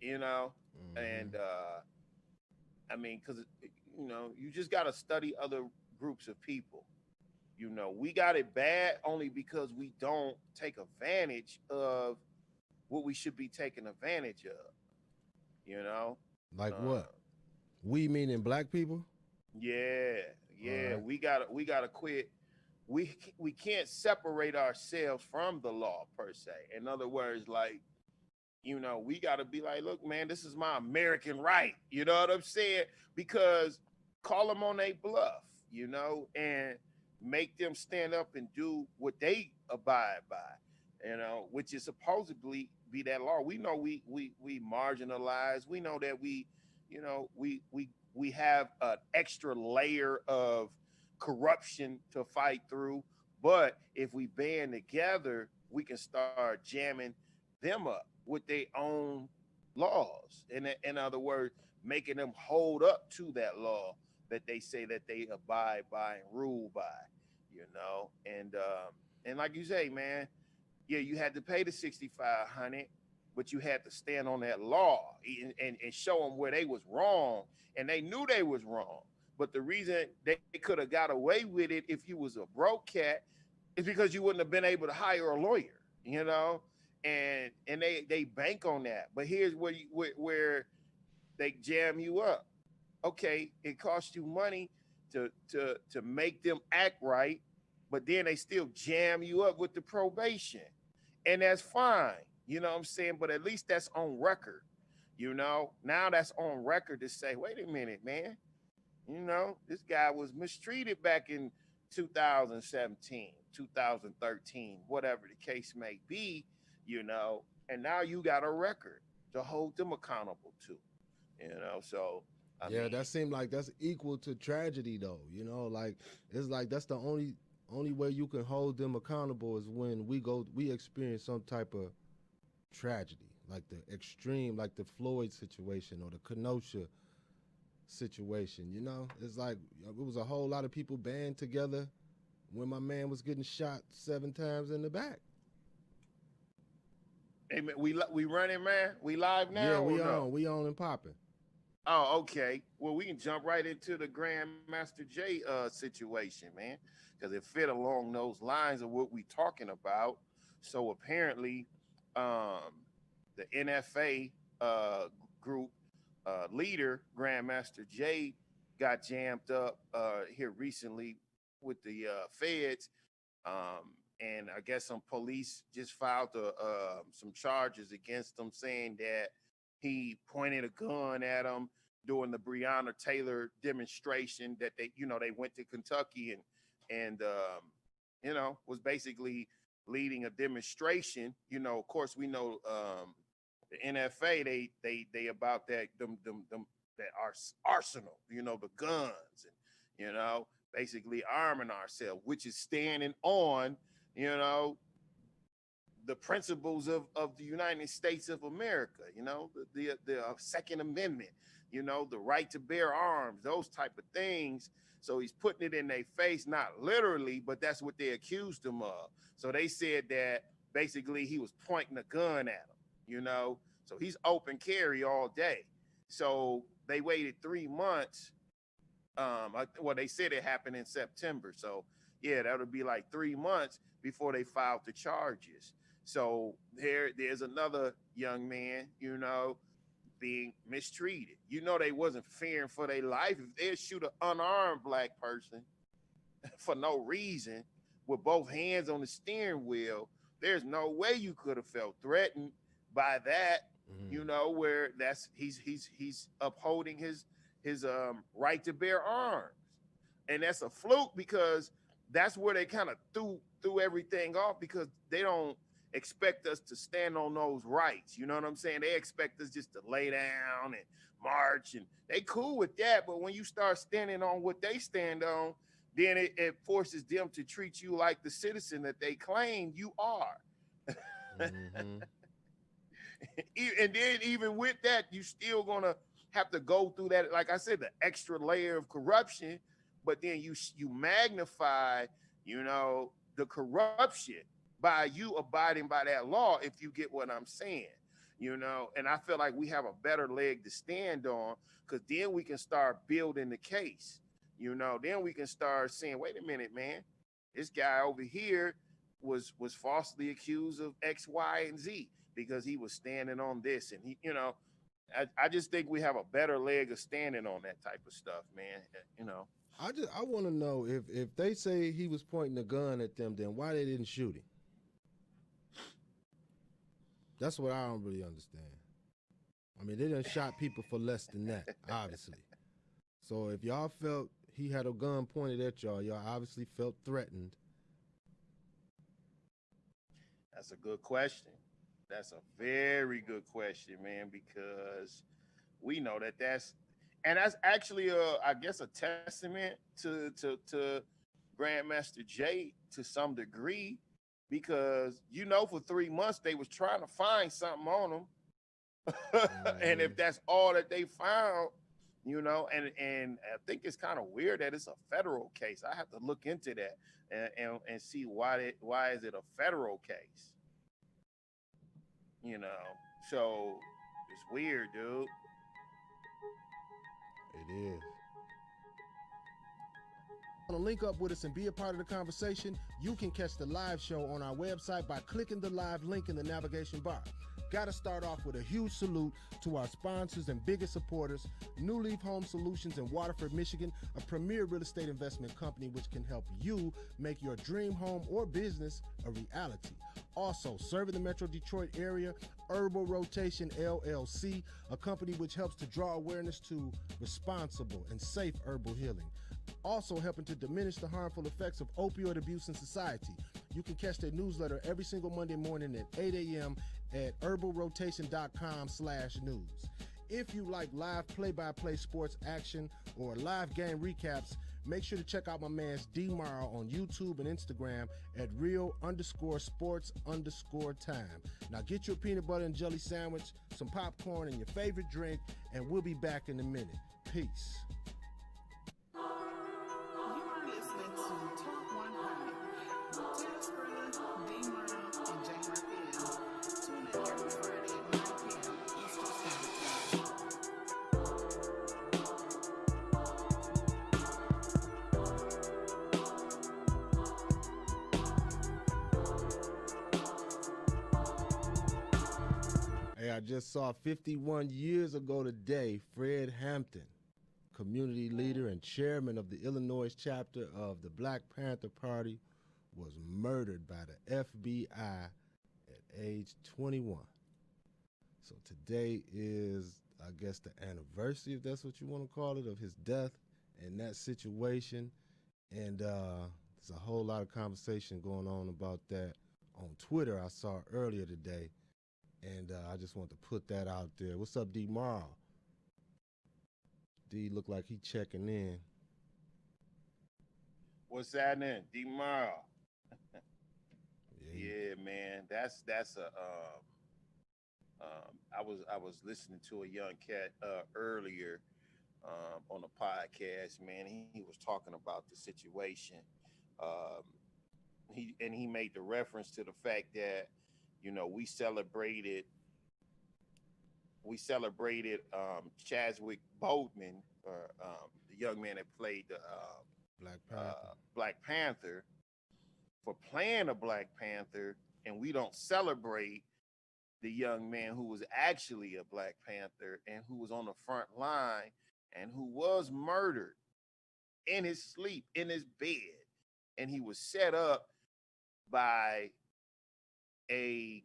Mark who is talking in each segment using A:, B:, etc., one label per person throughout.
A: you know, and
B: Mm-hmm.
A: I mean, because you just got to study other groups of people. We got it bad only because we don't take advantage of what we should be taking advantage of. You know,
B: Like
A: uh,
B: what? We meaning black people?
A: yeah,
B: All
A: yeah,
B: right.
A: we gotta quit. We can't separate ourselves from the law per se. In other words, like we got to be like, look, man, this is my American right. You know what I'm saying? Because call them on their bluff, and make them stand up and do what they abide by, which is supposedly be that law. We know we marginalized. We know that we have an extra layer of corruption to fight through. But if we band together, we can start jamming them up with their own laws. In other words, making them hold up to that law that they say that they abide by and rule by, and like you say, man, yeah, you had to pay the 6,500, but you had to stand on that law and show them where they was wrong, and they knew they was wrong. But the reason they could have got away with it if you was a broke cat is because you wouldn't have been able to hire a lawyer, and they bank on that. But here's where they jam you up. Okay, it costs you money to make them act right, but then they still jam you up with the probation, and that's fine. You know what I'm saying? But at least that's on record. Now that's on record to say, wait a minute, man. This guy was mistreated back in 2017, 2013, whatever the case may be, and now you got a record to hold them accountable to. So, I
B: Yeah,
A: mean,
B: that seemed like that's equal to tragedy though. Like it's like that's the only way you can hold them accountable is when we experience some type of tragedy, like the extreme, like the Floyd situation or the Kenosha situation. It's like it was a whole lot of people band together when my man was getting shot 7 times in the back.
A: hey, man, we running, man. We live
B: Yeah,
A: now or
B: we
A: no?
B: on, we on and popping.
A: Oh, okay. Well, we can jump right into the Grandmaster J situation, man, because it fit along those lines of what we talking about. So apparently, um, the NFA group leader Grandmaster J got jammed up here recently with the feds, and I guess some police just filed some charges against him, saying that he pointed a gun at him during the Breonna Taylor demonstration that they went to Kentucky and was basically leading a demonstration. Of course, we know the NFA they about them that arsenal, the guns and basically arming ourselves, which is standing on you know the principles of the United States of America, the Second Amendment, the right to bear arms, those type of things. So he's putting it in their face, not literally, but that's what they accused him of. So they said that basically he was pointing a gun at him, So he's open carry all day. So they waited 3 months. Well, they said it happened in September. So yeah, that would be like 3 months before they filed the charges. So there's another young man, being mistreated. They wasn't fearing for their life. If they shoot an unarmed black person for no reason with both hands on the steering wheel, there's no way you could have felt threatened by that.
B: Mm-hmm.
A: Where he's upholding his right to bear arms, and that's a fluke because that's where they kind of threw everything off because they don't expect us to stand on those rights. You know what I'm saying? They expect us just to lay down and march, and they cool with that. But when you start standing on what they stand on, then it forces them to treat you like the citizen that they claim you are.
B: Mm-hmm.
A: And then even with that, you still gonna have to go through that. Like I said, the extra layer of corruption, but then you magnify, the corruption by you abiding by that law. If you get what I'm saying, And I feel like we have a better leg to stand on because then we can start building the case. Then we can start saying, wait a minute, man, this guy over here was falsely accused of X, Y, and Z because he was standing on this, and I just think we have a better leg of standing on that type of stuff, man.
B: I want to know if they say he was pointing a gun at them, then why they didn't shoot him? That's what I don't really understand. I mean, they done shot people for less than that, obviously. So if y'all felt he had a gun pointed at y'all obviously felt threatened.
A: That's a good question. That's a very good question, man, because we know that's actually I guess a testament to Grandmaster Jay to some degree, because for 3 months they was trying to find something on him. And if that's all that they found, and I think it's kind of weird that it's a federal case. I have to look into that and see why is it a federal case. So it's weird, dude.
B: It is. Want to link up with us and be a part of the conversation? You can catch the live show on our website by clicking the live link in the navigation bar. Got to start off with a huge salute to our sponsors and biggest supporters, New Leaf Home Solutions in Waterford, Michigan, a premier real estate investment company which can help you make your dream home or business a reality. Also, serving the Metro Detroit area, Herbal Rotation LLC, a company which helps to draw awareness to responsible and safe herbal healing. Also helping to diminish the harmful effects of opioid abuse in society. You can catch their newsletter every single Monday morning at 8 a.m. at herbalrotation.com/news. If you like live play-by-play sports action or live game recaps, make sure to check out my man's D Morrow on YouTube and Instagram at real_sports_time. Now get your peanut butter and jelly sandwich, some popcorn, and your favorite drink, and we'll be back in a minute. Peace. I just saw 51 years ago today, Fred Hampton, community leader and chairman of the Illinois chapter of the Black Panther Party, was murdered by the FBI at age 21. So today is, I guess, the anniversary, if that's what you want to call it, of his death and that situation. And there's a whole lot of conversation going on about that on Twitter I saw earlier today. And I just want to put that out there. What's up, D Morrow? D look like he checking in.
A: What's happening, D Morrow? Yeah, man. That's a I was listening to a young cat earlier on a podcast, man. He was talking about the situation. He made the reference to the fact that we celebrated Chadwick Boseman, the young man that played the Black Panther, for playing a Black Panther, and we don't celebrate the young man who was actually a Black Panther and who was on the front line and who was murdered in his sleep, in his bed, and he was set up by a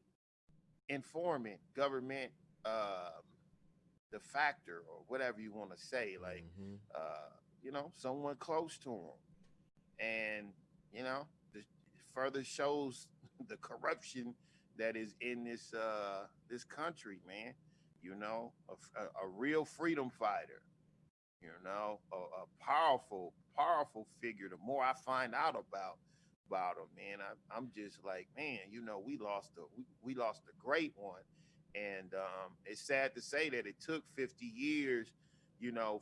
A: informant, government defector, or whatever you want to say, like someone close to him. And this further shows the corruption that is in this country, man. A real freedom fighter, a powerful figure. The more I find out about him, man, I'm just like, man, we lost a great one. And it's sad to say that it took 50 years,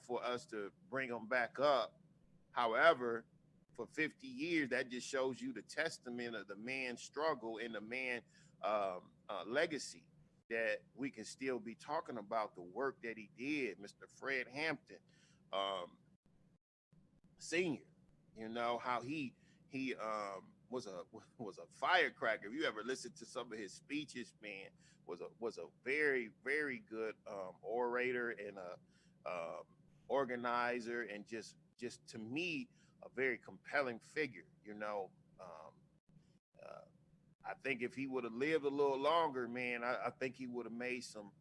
A: for us to bring him back up. However, for 50 years, that just shows you the testament of the man's struggle and the man legacy. that we can still be talking about the work that he did, Mr. Fred Hampton, um, Senior. You know how he was a was a firecracker. If you ever listened to some of his speeches, man, was a very good orator and a organizer, and just to me a very compelling figure. Um, I think if he would have lived a little longer, man, I think he would have made some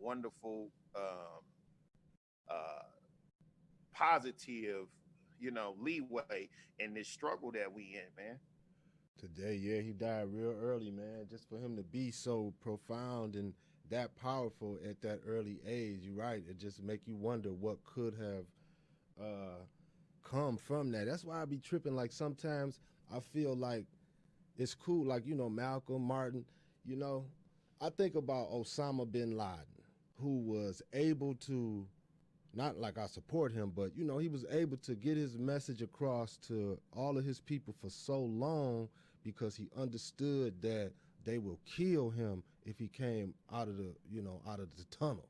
A: wonderful uh, positive, leeway in this struggle that we in, man.
B: Today, yeah, he died real early, man. Just for him to be so profound and that powerful at that early age, you're right. It just make you wonder what could have uh, come from that. That's why I be tripping. Like sometimes I feel like it's cool, like Malcolm Martin. You know, I think about Osama bin Laden, who was able to, not like I support him, but he was able to get his message across to all of his people for so long because he understood that they will kill him if he came out of the tunnel.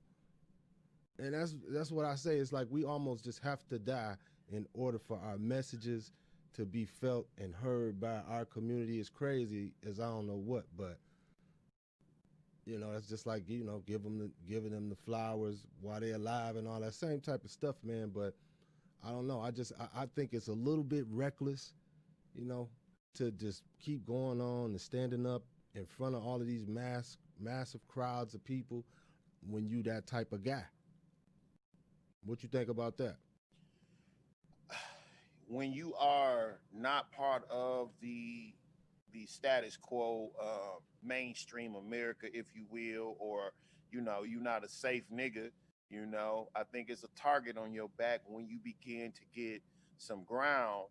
B: And that's what I say. It's like we almost just have to die in order for our messages to be felt and heard by our community. As crazy as I don't know what, but that's just like giving them the flowers while they're alive and all that same type of stuff, man. But I don't know. I think it's a little bit reckless, to just keep going on and standing up in front of all of these massive crowds of people when you that type of guy. What you think about that?
A: When you are not part of the status quo, mainstream America, if you will, or you're not a safe nigga. I think it's a target on your back when you begin to get some ground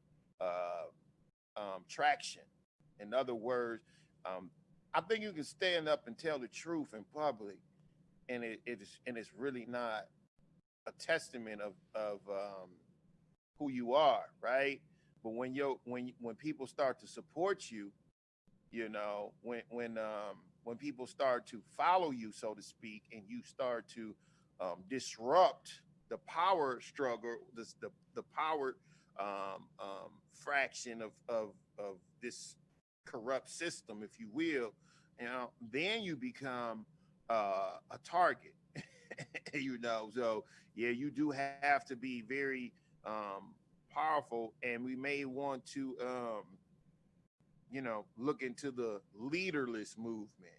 A: traction. In other words, I think you can stand up and tell the truth in public, and it's really not a testament of who you are, right? But when people start to support you, when people start to follow you, so to speak, and you start to disrupt the power struggle, the power fraction of this corrupt system, if you will, then you become a target. So yeah, you do have to be very powerful, and we may want to look into the leaderless movement.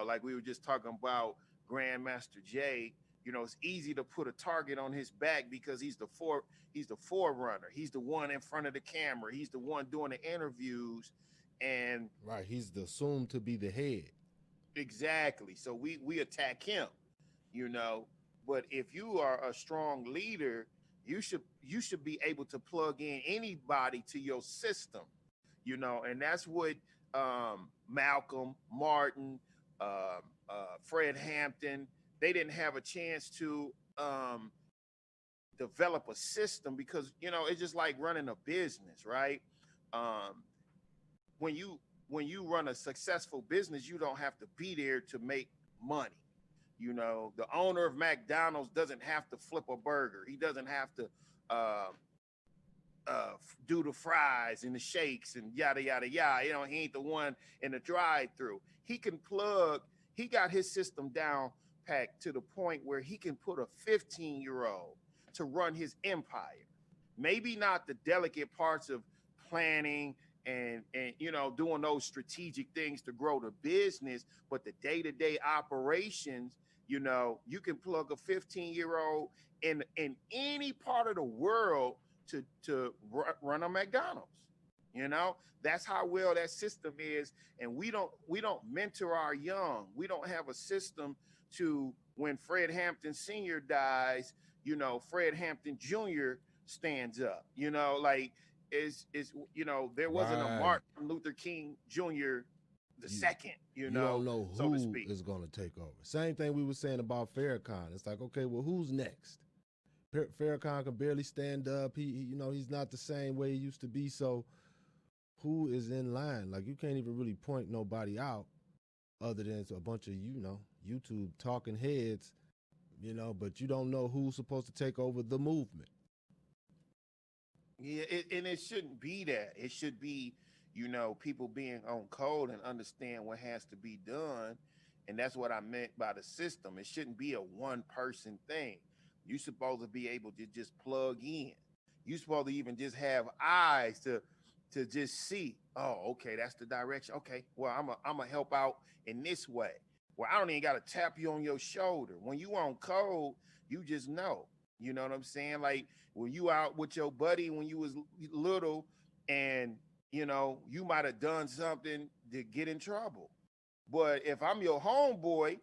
A: Like we were just talking about Grandmaster Jay. It's easy to put a target on his back because he's the forerunner. He's the one in front of the camera. He's the one doing the interviews, and
B: right, he's the assumed to be the head.
A: Exactly. So we attack him. you know. But if you are a strong leader, you should be able to plug in anybody to your system, and that's what Malcolm, Martin, Fred Hampton, they didn't have a chance to develop a system because it's just like running a business, right? Um, when you run a successful business, you don't have to be there to make money. The owner of McDonald's doesn't have to flip a burger. He doesn't have to uh, do the fries and the shakes and yada yada yada. He ain't the one in the drive-through. He can plug. He got his system down packed to the point where he can put a 15-year-old to run his empire. Maybe not the delicate parts of planning and doing those strategic things to grow the business, but the day-to-day operations. You can plug a 15-year-old in any part of the world to run a McDonald's. That's how well that system is, and we don't mentor our young. We don't have a system to when Fred Hampton Sr. dies, Fred Hampton Jr. stands up. Like is there wasn't a
B: Right.
A: Martin Luther King Jr. the
B: You,
A: second,
B: you don't know
A: so to
B: who
A: speak.
B: is going to take over. Same thing we were saying about Farrakhan. It's like, okay, well, who's next? Farrakhan can barely stand up. He's not the same way he used to be. So who is in line? Like, you can't even really point nobody out other than a bunch of YouTube talking heads, but you don't know who's supposed to take over the movement.
A: Yeah, and it shouldn't be that. It should be, people being on code and understand what has to be done. And that's what I meant by the system. It shouldn't be a one person thing. You're supposed to be able to just plug in. You're supposed to even just have eyes to just see, oh, okay, that's the direction. Okay, well, I'm gonna help out in this way. Well, I don't even gotta tap you on your shoulder. When you on code, you just know. You know what I'm saying? Like when you out with your buddy when you was little, and you might have done something to get in trouble. But if I'm your homeboy,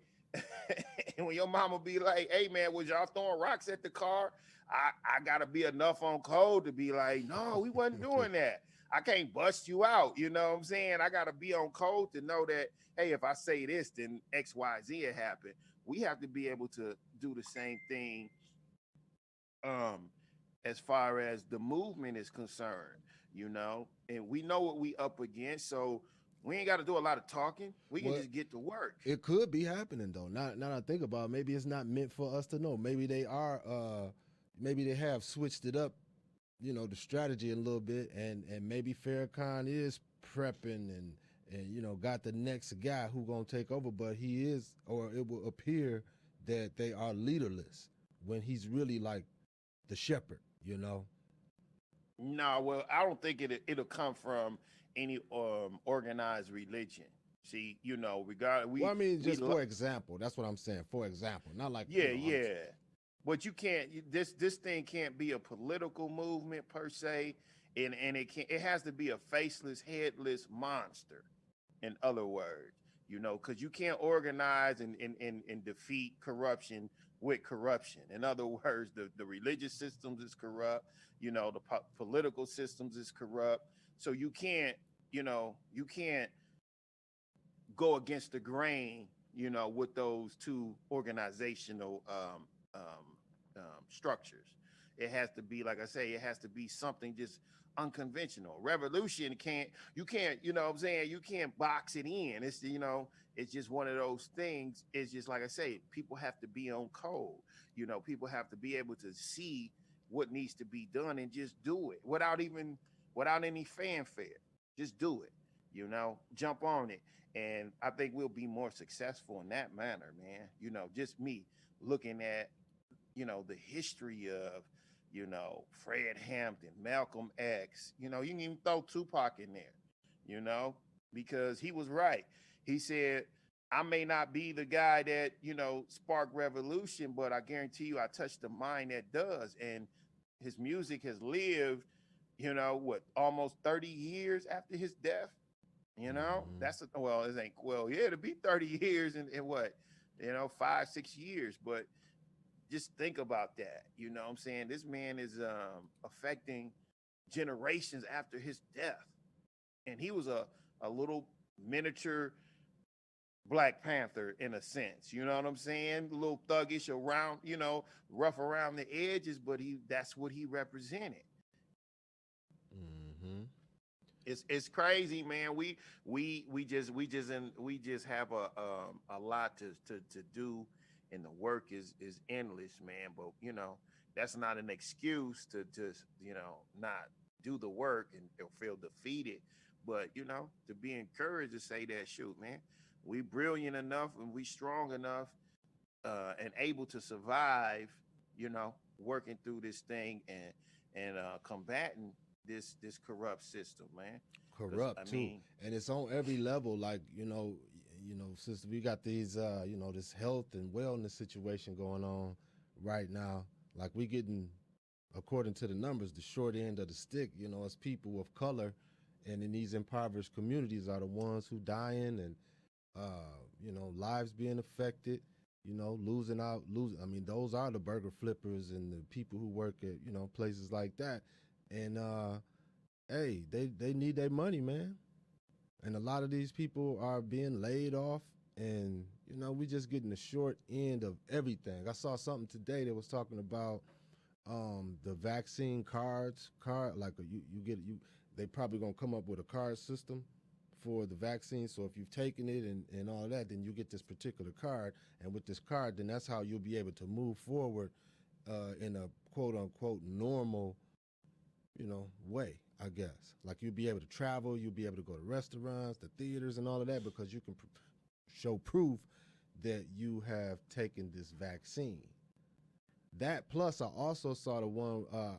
A: and when your mama be like, "Hey man, was y'all throwing rocks at the car?" I gotta be enough on code to be like, "No, we wasn't doing that." I can't bust you out. You know what I'm saying? I gotta be on code to know that, hey, if I say this, then X, Y, Z happen. We have to be able to do the same thing, um, as far as the movement is concerned, and we know what we up against, so we ain't got to do a lot of talking. We can
B: Well,
A: just get to work.
B: it could be happening though. Now that I think about it, maybe it's not meant for us to know. Maybe they are. Maybe they have switched it up. The strategy a little bit, and maybe Farrakhan is prepping and got the next guy who gonna take over. But he is, or it will appear that they are leaderless when he's really like the shepherd.
A: No, well, I don't think it'll come from any organized religion. See, regard
B: Well,
A: we
B: I mean,
A: we
B: just for example, that's what I'm saying. For example, not like
A: yeah, yeah. But you can't. This thing can't be a political movement per se, and it has to be a faceless, headless monster. In other words, because you can't organize and defeat corruption with corruption. In other words, the religious systems is corrupt. The political systems is corrupt. So you can't go against the grain, with those two organizational structures. It has to be, like I say, it has to be something just unconventional. Revolution you can't, what I'm saying, you can't box it in. It's just one of those things. It's just like I say, people have to be on code. People have to be able to see what needs to be done and just do it without any fanfare. Just do it, jump on it. And I think we'll be more successful in that manner, man. Just me looking at, the history of, Fred Hampton, Malcolm X. You can even throw Tupac in there, you know, because he was right. He said, I may not be the guy that, sparked revolution, but I guarantee you I touched the mind that does. And his music has lived, almost 30 years after his death.
B: Mm-hmm.
A: Well, it ain't, well, yeah, to be 30 years in what, 5, 6 years. But just think about that. You know what I'm saying? This man is affecting generations after his death. And he was a little miniature Black Panther in a sense. You know what I'm saying? A little thuggish around, rough around the edges, but that's what he represented.
B: Mm-hmm.
A: It's crazy, man. We just have a lot to do, and the work is endless, man. But that's not an excuse to just not do the work and feel defeated. But to be encouraged to say that, shoot, man, we brilliant enough and we strong enough, and able to survive, working through this thing and combating this corrupt system, man. Because I
B: Corrupt too,
A: mean,
B: and it's on every level. Like since we got these, this health and wellness situation going on right now, like we getting, according to the numbers, the short end of the stick. As people of color, and in these impoverished communities are the ones who dying and lives being affected. I mean, those are the burger flippers and the people who work at places like that, and hey, they need their money, man. And a lot of these people are being laid off, and we just getting the short end of everything. I saw something today that was talking about the vaccine card like you get you they probably gonna come up with a card system for the vaccine. So if you've taken it and all that, then you get this particular card. And with this card, then that's how you'll be able to move forward in a quote unquote normal, way, I guess. Like you'll be able to travel, you'll be able to go to restaurants, the theaters, and all of that because you can show proof that you have taken this vaccine. That plus, I also saw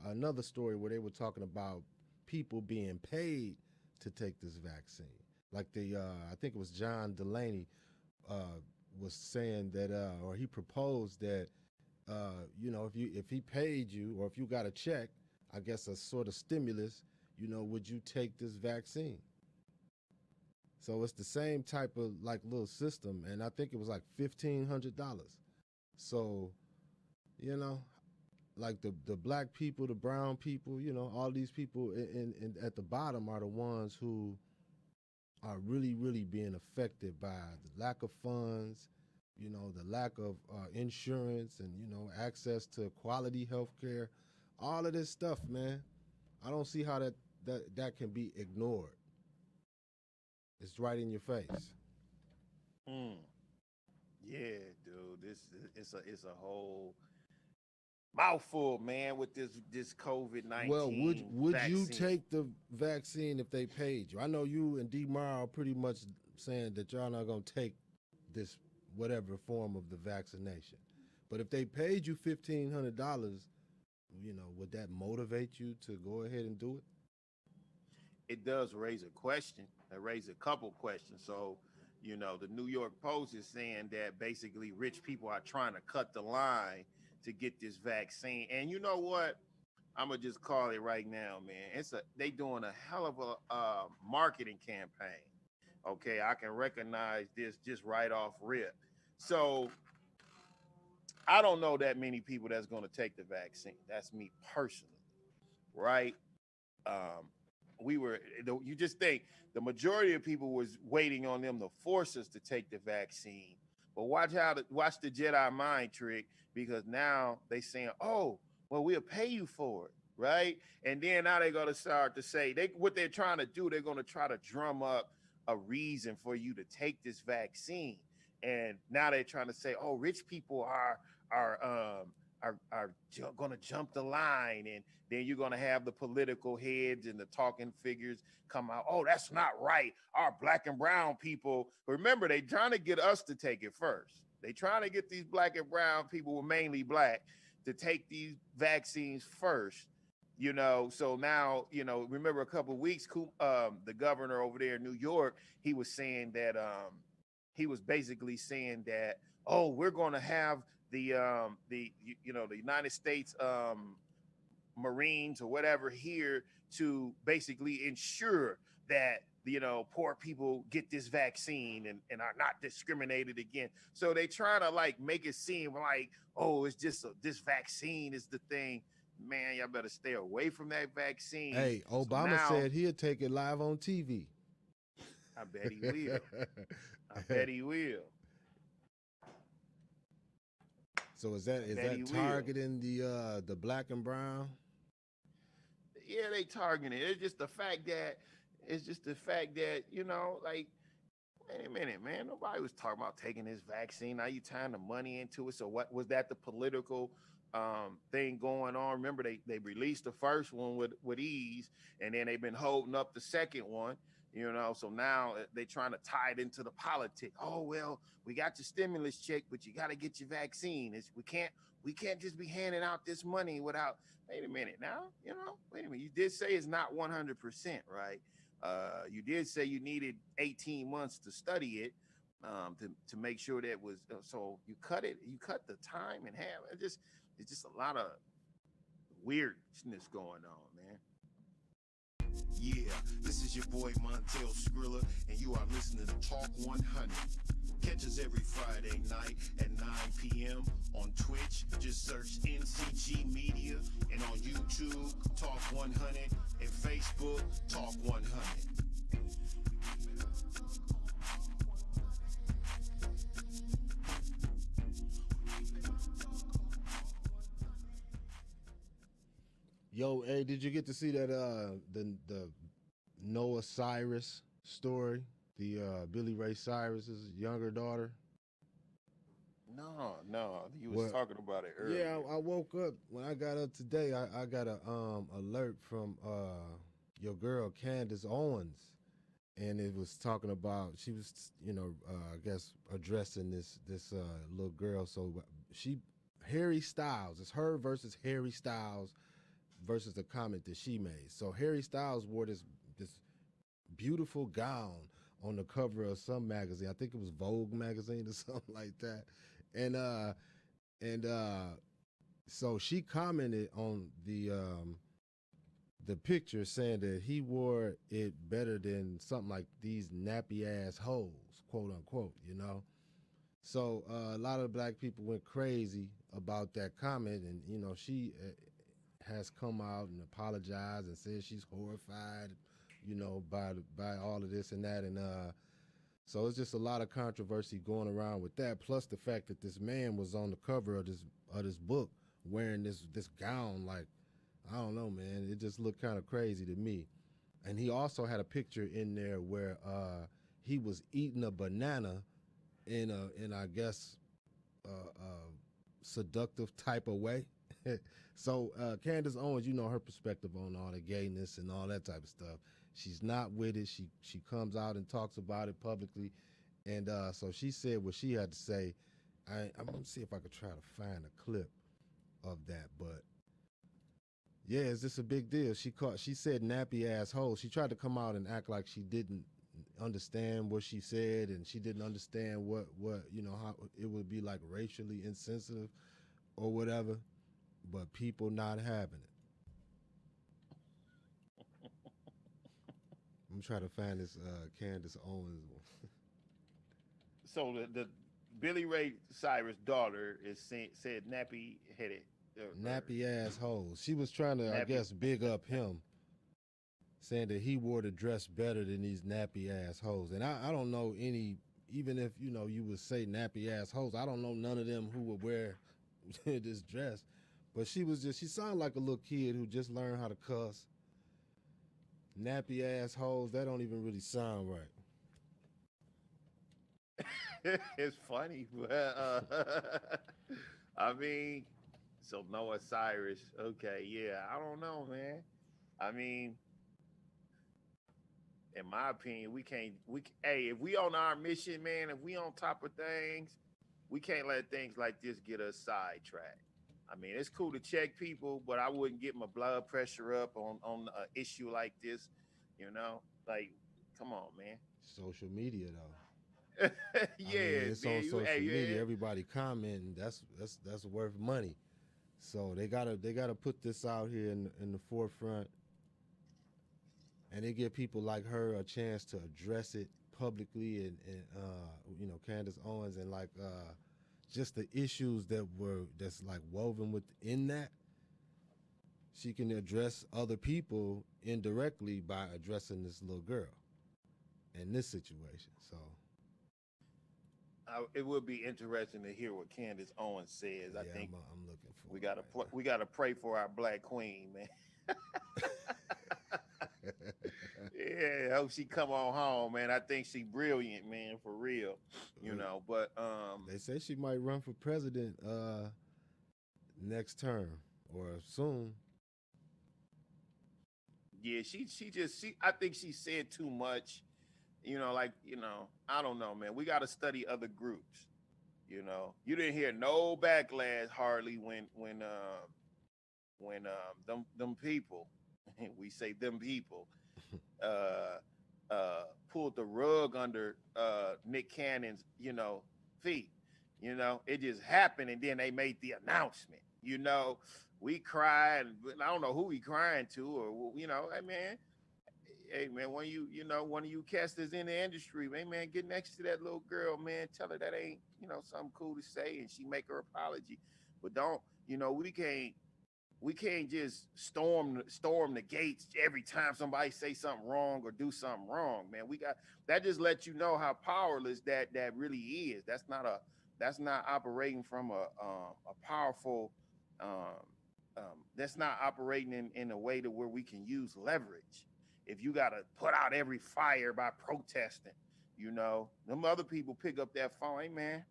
B: another story where they were talking about people being paid to take this vaccine. Like I think it was John Delaney was saying that, or he proposed that, if he paid you or if you got a check, I guess a sort of stimulus, would you take this vaccine? So it's the same type of like little system, and I think it was like $1,500. So, like the black people, the brown people, all these people in at the bottom are the ones who are really, really being affected by the lack of funds, the lack of insurance and, access to quality health care, all of this stuff, man. I don't see how that can be ignored. It's right in your face.
A: Yeah, dude. It's a whole mouthful, man, with this COVID-19.
B: Well, would
A: vaccine.
B: you take the vaccine if they paid you? I know you and D. Mar are pretty much saying that y'all not gonna take this whatever form of the vaccination. But if they paid you $1,500, would that motivate you to go ahead and do it?
A: It does raise a question. It raises a couple questions. So, the New York Post is saying that basically rich people are trying to cut the line to get this vaccine. And you know what? I'm gonna just call it right now, man. They doing a hell of a marketing campaign. Okay, I can recognize this just right off rip. So I don't know that many people that's gonna take the vaccine. That's me personally, right? Um, you just think the majority of people was waiting on them to force us to take the vaccine. But watch the Jedi mind trick, because now they saying, oh, well, we'll pay you for it, right? And then now they're gonna start to say what they're trying to do. They're gonna try to drum up a reason for you to take this vaccine. And now they're trying to say, oh, rich people are going to jump the line, and then you're going to have the political heads and the talking figures come out. Oh, that's not right. Our black and brown people. Remember, they trying to get us to take it first. They trying to get these black and brown people, mainly black, to take these vaccines first. So now, remember a couple of weeks, the governor over there in New York, he was saying that he was basically saying that, oh, we're going to have the United States Marines or whatever here to basically ensure that poor people get this vaccine and are not discriminated against. So they try to like make it seem like, oh, it's just this vaccine is the thing. Man, y'all better stay away from that vaccine.
B: Hey, Obama said he'll take it live on TV.
A: I bet he will. I bet he will.
B: So is that targeting the black and brown?
A: Yeah, they targeting it. It's just the fact that like, wait a minute, man. Nobody was talking about taking this vaccine. Now you tying the money into it. So what was that? The political thing going on? Remember, they released the first one with ease, and then they've been holding up the second one. So now they're trying to tie it into the politics. Oh, well, we got your stimulus check, but you got to get your vaccine. We can't just be handing out this money without. Wait a minute now. Wait a minute. You did say it's not 100%, right? You did say you needed 18 months to study it to make sure that was. So you cut the time in half. It's just a lot of weirdness going on, man.
C: Yeah, this is your boy Montel Skrilla, and you are listening to Talk 100. Catch us every Friday night at 9 p.m. on Twitch. Just search NCG Media, and on YouTube, Talk 100, and Facebook, Talk 100.
B: Yo, hey, did you get to see that the Noah Cyrus story? The Billy Ray Cyrus's younger daughter.
A: No, no, you was
B: Well,
A: talking about it
B: yeah,
A: earlier.
B: I woke up when I got up today. I got a alert from your girl Candace Owens, and it was talking about she was I guess addressing this little girl. So she Harry Styles, it's her versus Harry Styles versus the comment that she made. So Harry Styles wore this beautiful gown on the cover of some magazine. I think it was Vogue magazine or something like that. And and so she commented on the picture saying that he wore it better than something like these nappy ass hoes, quote unquote, you know. So a lot of black people went crazy about that comment, and she has come out and apologized and said she's horrified, by all of this and that, and so it's just a lot of controversy going around with that. Plus the fact that this man was on the cover of this book wearing this gown, like I don't know, man, it just looked kind of crazy to me. And he also had a picture in there where he was eating a banana in I guess seductive type of way. So Candace Owens, her perspective on all the gayness and all that type of stuff. She's not with it. She comes out and talks about it publicly, and so she said what she had to say. I'm gonna see if I could try to find a clip of that, but yeah, is this a big deal? She said nappy asshole. She tried to come out and act like she didn't understand what she said, and she didn't understand what how it would be like racially insensitive or whatever, but people not having it. I'm trying to find this Candace Owens one.
A: So the Billy Ray Cyrus daughter is said nappy headed or
B: Nappy assholes. She was trying to, I
A: nappy.
B: guess, big up him, saying that he wore the dress better than these nappy assholes. And I don't know any, even if you would say nappy assholes, I don't know none of them who would wear this dress. But she sounded like a little kid who just learned how to cuss. Nappy assholes, that don't even really sound right.
A: It's funny, but I mean, so Noah Cyrus. Okay, yeah, I don't know, man. I mean, in my opinion, we can't. Hey, if we on our mission, man, if we on top of things, we can't let things like this get us sidetracked. I mean, it's cool to check people, but I wouldn't get my blood pressure up on an issue like this. Like, come on, man.
B: Social media though. I mean,
A: Yeah,
B: it's on
A: man.
B: social media.
A: Yeah.
B: Everybody commenting. That's worth money. So they gotta put this out here in the forefront, and they give people like her a chance to address it publicly, and Candace Owens, and like just the issues that's like woven within that. She can address other people indirectly by addressing this little girl in this situation. So
A: It would be interesting to hear what Candace Owens says. I
B: yeah,
A: think
B: I'm looking for
A: we
B: it
A: gotta
B: right
A: we gotta pray for our black queen, man.
B: now.
A: Yeah, I hope she come on home, man. I think she brilliant, man, for real. But
B: They say she might run for president next term or soon.
A: yeah, she I think she said too much. I don't know, man. We gotta study other groups. You didn't hear no backlash hardly when them people, we say them people, uh pulled the rug under Nick Cannon's feet. It just happened, and then they made the announcement. We cried. I don't know who we crying to, or hey man, when one of you casters in the industry, man, get next to that little girl, man, tell her that ain't something cool to say, and she make her apology, but don't we can't just storm the gates every time somebody say something wrong or do something wrong, man. We got that just lets you know how powerless that really is. That's not operating from a powerful that's not operating in a way to where we can use leverage. if you gotta put out every fire by protesting, you know, them other people pick up that phone. Hey man,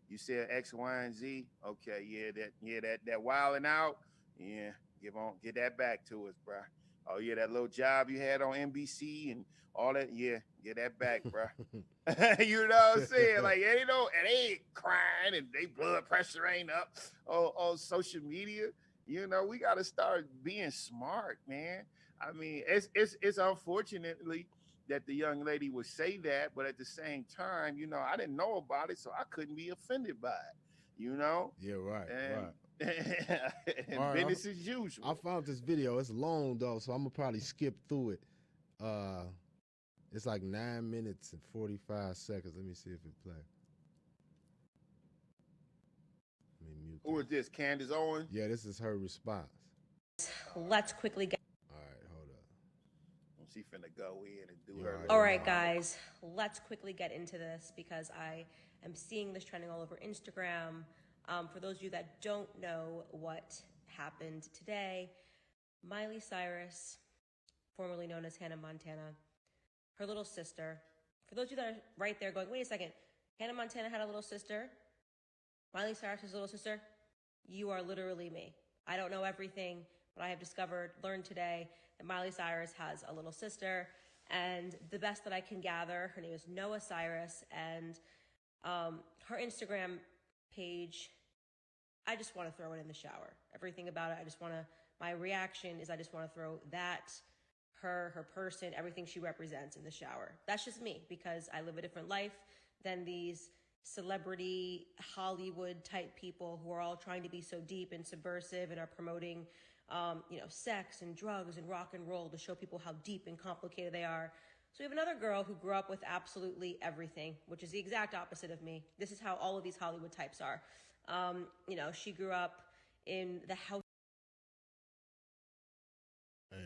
A: you said X, Y, and Z. Okay, that wilding out. Yeah, get that back to us, bro. Oh yeah, that little job you had on NBC and all that. Yeah, get that back, bro. You know what I'm saying? Like, and they ain't crying and they blood pressure ain't up on social media. You know, we got to start being smart, man. I mean, it's unfortunately that the young lady would say that, but at the same time, you know, I didn't know about it, so I couldn't be offended by it. You know?
B: Yeah, right,
A: and,
B: right.
A: and
B: All right,
A: business as usual.
B: I found this video. It's long though, so I'm gonna probably skip through it. It's like 9 minutes and 45 seconds. Let me see if it play. Let me mute
A: Who is this? Candace Owens?
B: Yeah, this is her response.
D: Let's quickly get.
B: All right, hold up.
A: She finna go in and do her.
D: All right, guys, let's quickly get into this because I am seeing this trending all over Instagram. For those of you that don't know what happened today, Miley Cyrus, formerly known as Hannah Montana, her little sister. For those of you that are right there going, wait a second, Hannah Montana had a little sister? Miley Cyrus's little sister? You are literally me. I don't know everything, but I have learned today that Miley Cyrus has a little sister. And the best that I can gather, her name is Noah Cyrus. And her Instagram page, I just want to throw it in the shower. Everything about it, my reaction is I just want to throw that, her person, everything she represents in the shower. That's just me because I live a different life than these celebrity Hollywood type people who are all trying to be so deep and subversive and are promoting sex and drugs and rock and roll to show people how deep and complicated they are. So we have another girl who grew up with absolutely everything, which is the exact opposite of me. This is how all of these Hollywood types are. She grew up in the house.
B: Hey,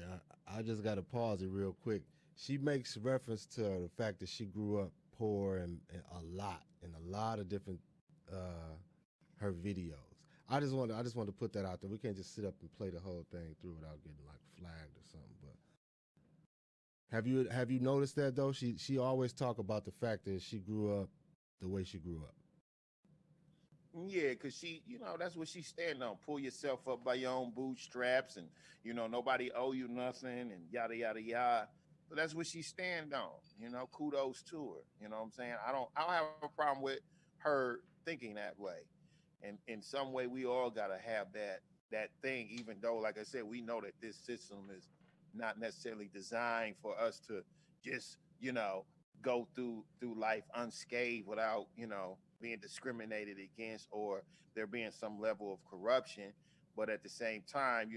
B: I just got to pause it real quick. She makes reference to the fact that she grew up poor and a lot of different her videos. I just want to put that out there. We can't just sit up and play the whole thing through without getting like flagged or something. But have you noticed that though? She always talk about the fact that she grew up the way she grew up.
A: Yeah, because she, that's what she's standing on. Pull yourself up by your own bootstraps and, nobody owe you nothing and yada, yada, yada. So that's what she's standing on. Kudos to her. You know what I'm saying? I don't have a problem with her thinking that way. And in some way, we all got to have that thing, even though, like I said, we know that this system is not necessarily designed for us to just, go through life unscathed without, being discriminated against or there being some level of corruption. But at the same time,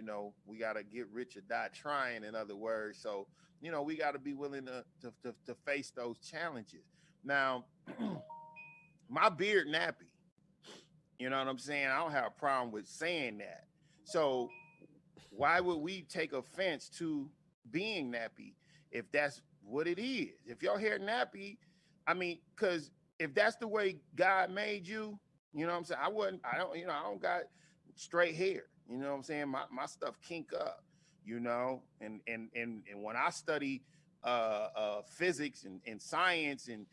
A: we got to get rich or die trying, in other words. So, we got to be willing to face those challenges. Now, my beard nappy. You know what I'm saying? I don't have a problem with saying that. So why would we take offense to being nappy if that's what it is? If your hair nappy, because if that's the way God made you, you know what I'm saying? I don't got straight hair. You know what I'm saying? My stuff kink up, and when I study physics and science, and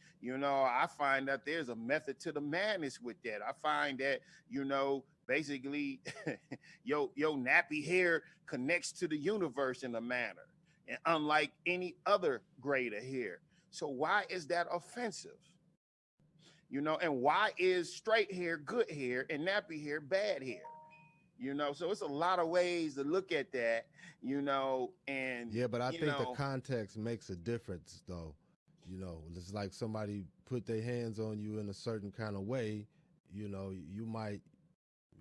A: I find that there's a method to the madness with that. I find that basically your nappy hair connects to the universe in a manner, and unlike any other grade of hair. So why is that offensive? And why is straight hair good hair and nappy hair bad hair? So it's a lot of ways to look at that, and
B: yeah, but I think the context makes a difference though. It's like somebody put their hands on you in a certain kind of way, you might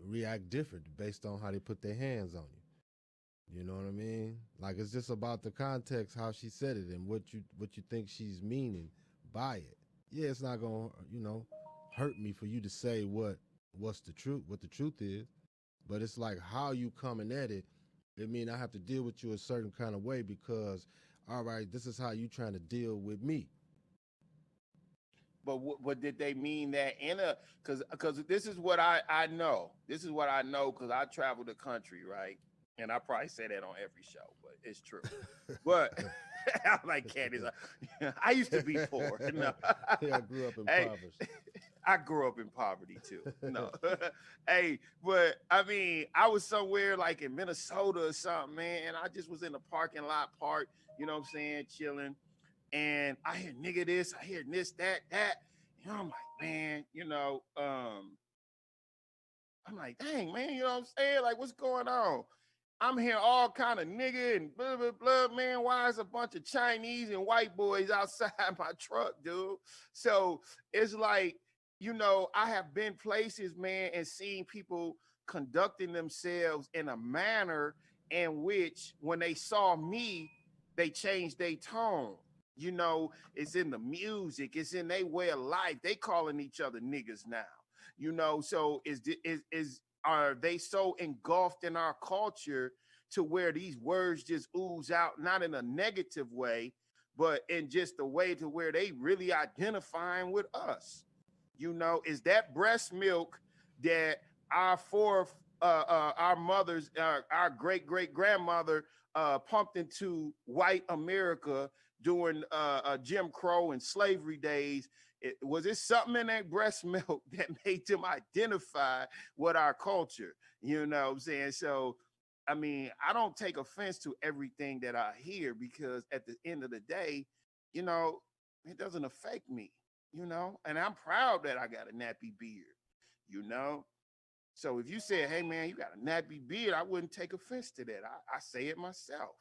B: react different based on how they put their hands on you. You know what I mean? Like, it's just about the context, how she said it and what you think she's meaning by it. Yeah, it's not gonna, hurt me for you to say what the truth is, but it's like how you coming at it. I have to deal with you a certain kind of way because, all right, this is how you trying to deal with me.
A: But did they mean that because this is what I know. This is what I know because I travel the country, right? And I probably say that on every show, but it's true. But I like Candace. I used to be poor. No.
B: Yeah, I grew up
A: Hey,
B: impoverished.
A: I grew up in poverty too. No. Hey, but I mean, I was somewhere like in Minnesota or something, man, and I just was in the parking lot part, you know what I'm saying, chilling. And I hear nigga this, I hear this, that. You know, I'm like, man, I'm like, dang, man, you know what I'm saying? Like, what's going on? I'm hearing all kind of nigga and blah, blah, blah, man. Why is a bunch of Chinese and white boys outside my truck, dude? So it's like, I have been places, man, and seen people conducting themselves in a manner in which when they saw me, they changed their tone. It's in the music, it's in their way of life. They calling each other niggas now. So is are they so engulfed in our culture to where these words just ooze out, not in a negative way, but in just a way to where they really identifying with us? Is that breast milk that our mothers, our great grandmother pumped into white America during Jim Crow and slavery days? Was it something in that breast milk that made them identify with our culture? You know what I'm saying? So, I mean, I don't take offense to everything that I hear because at the end of the day, you know, it doesn't affect me, and I'm proud that I got a nappy beard, you know. So if you said, hey man, you got a nappy beard, I wouldn't take offense to that. I say it myself,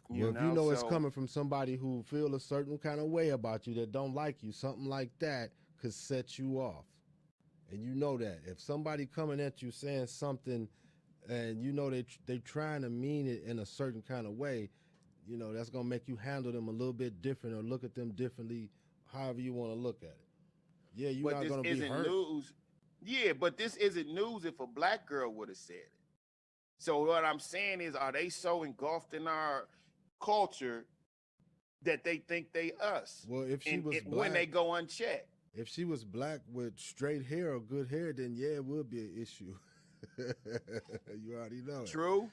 B: Well, if you know it's
A: so
B: coming from somebody who feel a certain kind of way about you that don't like you, something like that could set you off. And you know that. If somebody coming at you saying something and you know they trying to mean it in a certain kind of way, that's going to make you handle them a little bit different or look at them differently, however you want to look at it. Yeah, you're
A: but
B: not
A: this
B: going to be
A: isn't
B: hurt.
A: news. Yeah, but this isn't news if a black girl would have said it. So what I'm saying is, are they so engulfed in our culture that they think they us?
B: Well, if she
A: And
B: was
A: when
B: black,
A: they go unchecked.
B: if she was black with straight hair or good hair, then yeah, it would be an issue. You already know
A: True,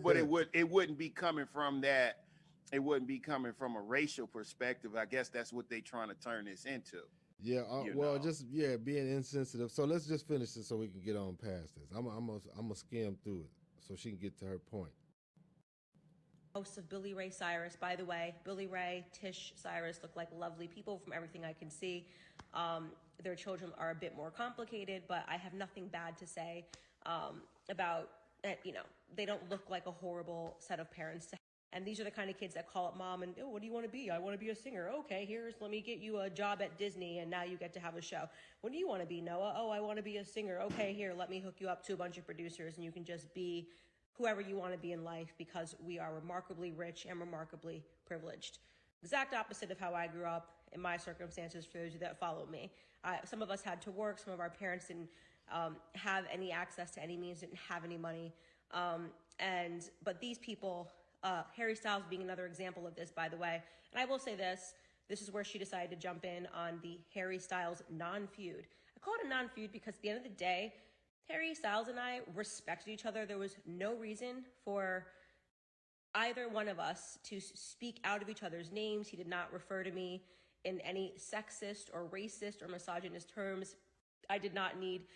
A: but
B: it.
A: it wouldn't be coming from that. It wouldn't be coming from a racial perspective. I guess that's what they trying to turn this into.
B: Yeah,
A: You
B: well,
A: know.
B: just being insensitive. So let's just finish this so we can get on past this. I'm gonna skim through it so she can get to her point.
D: Hosts of Billy Ray Cyrus. By the way, Billy Ray, Tish Cyrus look like lovely people from everything I can see. Their children are a bit more complicated, but I have nothing bad to say about it. They don't look like a horrible set of parents to have. And these are the kind of kids that call up mom and, oh, what do you want to be? I want to be a singer. Okay, let me get you a job at Disney and now you get to have a show. What do you want to be, Noah? Oh, I want to be a singer. Okay, here, let me hook you up to a bunch of producers and you can just be whoever you want to be in life because we are remarkably rich and remarkably privileged. Exact opposite of how I grew up in my circumstances for those of you that follow me. Some of us had to work. Some of our parents didn't have any access to any means, didn't have any money. But these people, Harry Styles being another example of this, by the way. And I will say this is where she decided to jump in on the Harry Styles non-feud. I call it a non-feud because at the end of the day, Harry Styles and I respected each other. There was no reason for either one of us to speak out of each other's names. He did not refer to me in any sexist or racist or misogynist terms. I did not need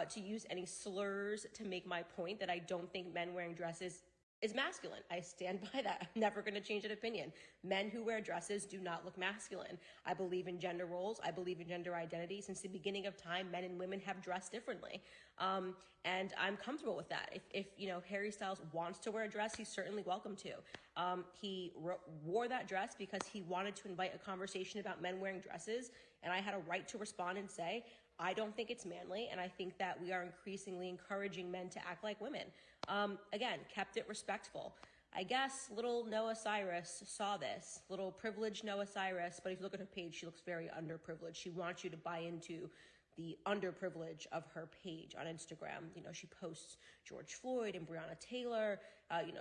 D: to use any slurs to make my point that I don't think men wearing dresses is masculine. I stand by that. I'm never going to change that opinion. Men who wear dresses do not look masculine. I believe in gender roles. I believe in gender identity. Since the beginning of time, men and women have dressed differently. And I'm comfortable with that. If Harry Styles wants to wear a dress, he's certainly welcome to. He wore that dress because he wanted to invite a conversation about men wearing dresses. And I had a right to respond and say, I don't think it's manly, and I think that we are increasingly encouraging men to act like women. Again, kept it respectful. I guess little Noah Cyrus saw this, little privileged Noah Cyrus, but if you look at her page, she looks very underprivileged. She wants you to buy into the underprivilege of her page on Instagram. She posts George Floyd and Breonna Taylor.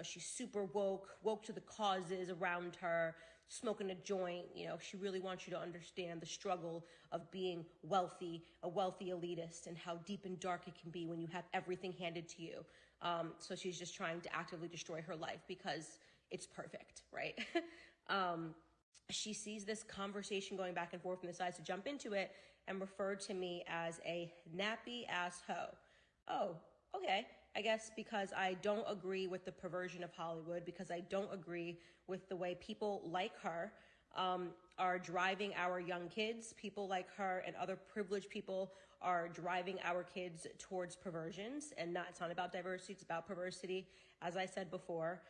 D: She's super woke to the causes around her, smoking a joint. She really wants you to understand the struggle of being wealthy, a wealthy elitist, and how deep and dark it can be when you have everything handed to you. So she's just trying to actively destroy her life because it's perfect, right? um, she sees this conversation going back and forth and decides to jump into it and refer to me as a nappy ass hoe. Oh, okay. I guess because I don't agree with the perversion of Hollywood, because I don't agree with the way people like her are driving our young kids. People like her and other privileged people are driving our kids towards perversions, and not, it's not about diversity, it's about perversity. As I said before,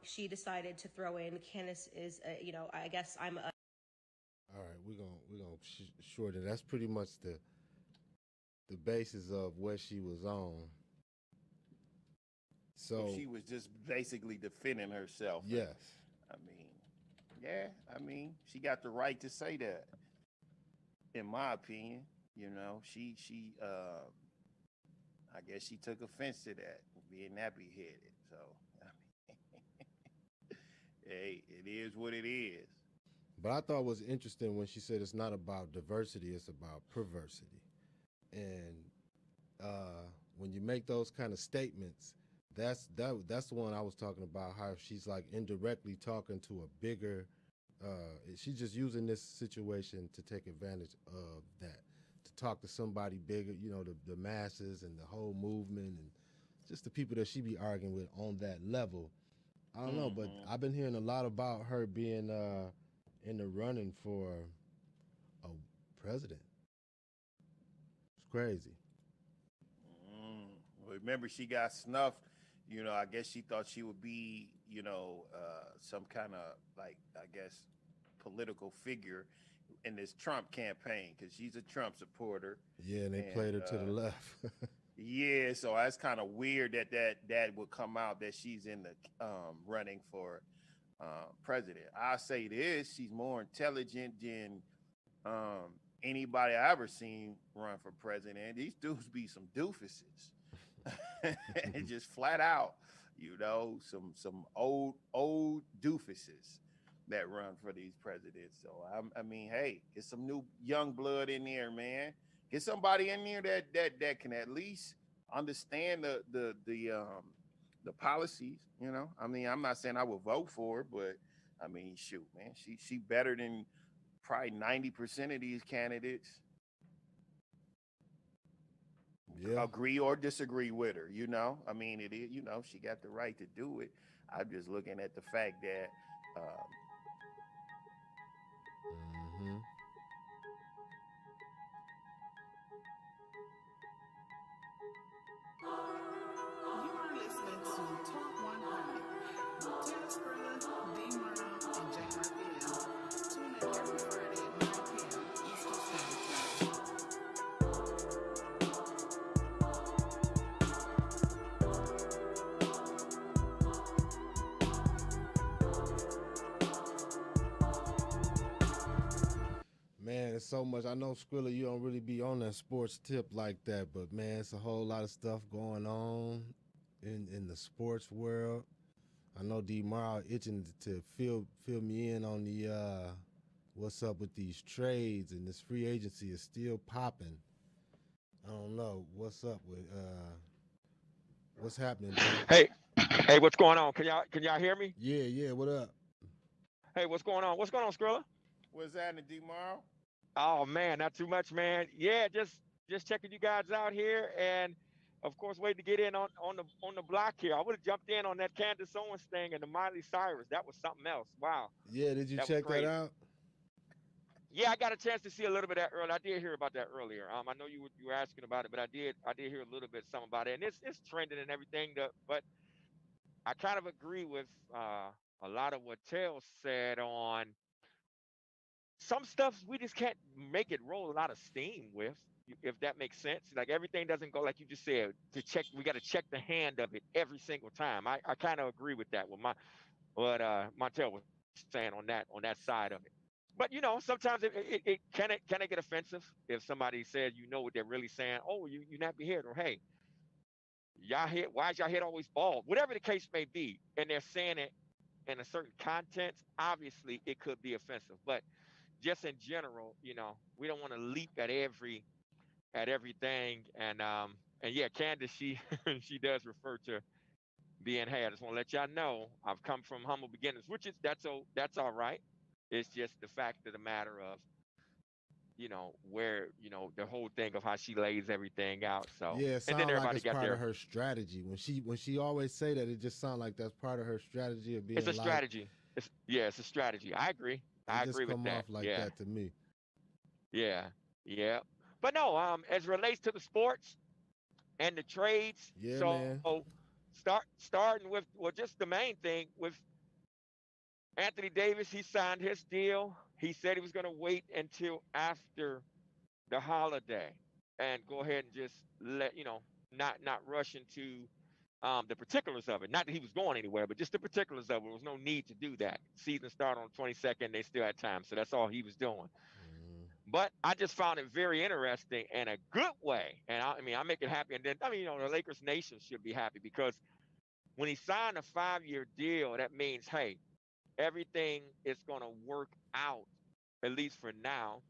D: she decided to throw in Candace is, I guess I'm a.
B: All right, we're gonna shorten. That's pretty much the basis of what she was on.
A: So
B: So
A: she was just basically defending herself.
B: yes,
A: I mean, yeah, I mean, she got the right to say that. In my opinion, I guess she took offense to that, being nappy headed. So, I mean, hey, it is what it is.
B: but I thought it was interesting when she said it's not about diversity, it's about perversity. And uh, when you make those kind of statements, that's the one I was talking about. How she's like indirectly talking to a bigger. She's just using this situation to take advantage of that, to talk to somebody bigger. You know, the masses and the whole movement and just the people that she be arguing with on that level. I don't know, but
A: Mm-hmm.
B: I've been hearing a lot about her being in the running for a president. It's crazy.
A: Remember, she got snuffed. I guess she thought she would be, some kind of like, I guess, political figure in this Trump campaign because she's a Trump supporter,
B: Yeah, and they
A: and
B: played her to the left.
A: yeah, so that's kind of weird that would come out that she's in the running for president. I say this: she's more intelligent than anybody I ever seen run for president. These dudes be some doofuses. Just flat out, some old doofuses that run for these presidents. So I mean, hey, get some new young blood in there, man. Get somebody in there that can at least understand the policies. I mean, I'm not saying I would vote for her, but I mean, shoot, man, she better than probably 90% of these candidates.
B: Yeah.
A: Agree or disagree with her. I mean, it is. She got the right to do it. I'm just looking at the fact that
B: Hmm.
E: You are listening to Talk 100 with Taylor Skrilla, D. Merle, and Jay Raphael. Tune in every Friday at 9 p.m. Eastern Standard Time.
B: Man, it's so much. I know Skrilla, you don't really be on that sports tip like that, but man, it's a whole lot of stuff going on in the sports world. I know D Morrow itching to fill me in on the what's up with these trades, and this free agency is still popping. I don't know what's up with what's happening, D.
F: Hey, hey, what's going on? Can y'all hear me?
B: Yeah, yeah. What up?
F: Hey, what's going on? What's going on, Skrilla?
A: what's that in tomorrow?
F: Oh man, not too much, man. Yeah, just checking you guys out here, and of course, waiting to get in on the block here. I would have jumped in on that Candace Owens thing and the Miley Cyrus. That was something else. Wow,
B: Yeah, did you
F: that was
B: check that
F: crazy.
B: out?
F: Yeah, I got a chance to see a little bit of that earlier. I did hear about that earlier. I know you were asking about it, but I did hear a little bit something about it, and it's trending and everything. But I kind of agree with a lot of what Tail said on some stuff we just can't make it roll a lot of steam with, if that makes sense. Like everything doesn't go like you just said. To check, we got to check the hand of it every single time. I kind of agree with that with what Montel was saying on that side of it. But sometimes it can get offensive if somebody says what they're really saying. Oh, you nappy head, or hey, y'all head, why is y'all head always bald? Whatever the case may be, and they're saying it in a certain content. Obviously, it could be offensive, but just in general, we don't want to leap at everything. And yeah, Candace, she she does refer to being, hey, I just want to let y'all know I've come from humble beginnings, which is that's all right. It's just the fact of the matter of, where, the whole thing of how she lays everything out. So,
B: Yeah, it
F: and then
B: sounds like
F: everybody
B: it's
F: got
B: part of
F: their,
B: her strategy. When she always say that, it just sounds like that's part of her strategy of
F: it's a
B: being like.
F: strategy. It's a strategy. I agree.
B: It
F: I
B: just
F: agree with
B: come
F: that.
B: off like
F: Yeah.
B: that to me.
F: Yeah. Yeah. But no, as it relates to the sports and the trades,
B: Yeah,
F: so
B: man.
F: starting with, well, just the main thing with Anthony Davis. He signed his deal. He said he was going to wait until after the holiday and go ahead and just let not rush into the particulars of it. Not that he was going anywhere, but just the particulars of it. There was no need to do that. Season started on the 22nd. They still had time, so that's all he was doing.
B: Mm,
F: But I just found it very interesting in a good way, and I mean, I make it happy. And then, I mean, the Lakers nation should be happy because when he signed a 5-year deal, that means, hey, everything is going to work out, at least for now.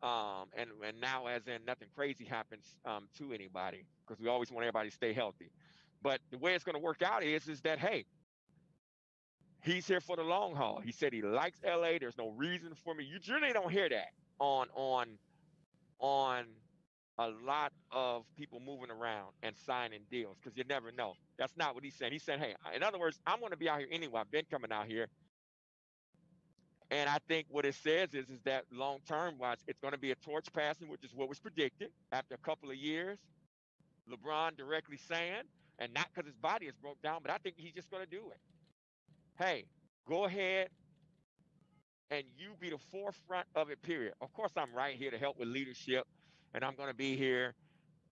F: And now, as in, nothing crazy happens to anybody, because we always want everybody to stay healthy. But the way it's going to work out is that, hey, he's here for the long haul. He said he likes LA. There's no reason for me. You generally don't hear that on a lot of people moving around and signing deals, because you never know. That's not what he's saying. He's saying, hey, in other words, I'm going to be out here anyway. I've been coming out here. And I think what it says is that long term wise, it's going to be a torch passing, which is what was predicted after a couple of years. LeBron directly saying, and not because his body is broke down, but I think he's just going to do it. Hey, go ahead and you be the forefront of it, period. Of course, I'm right here to help with leadership, and I'm going to be here,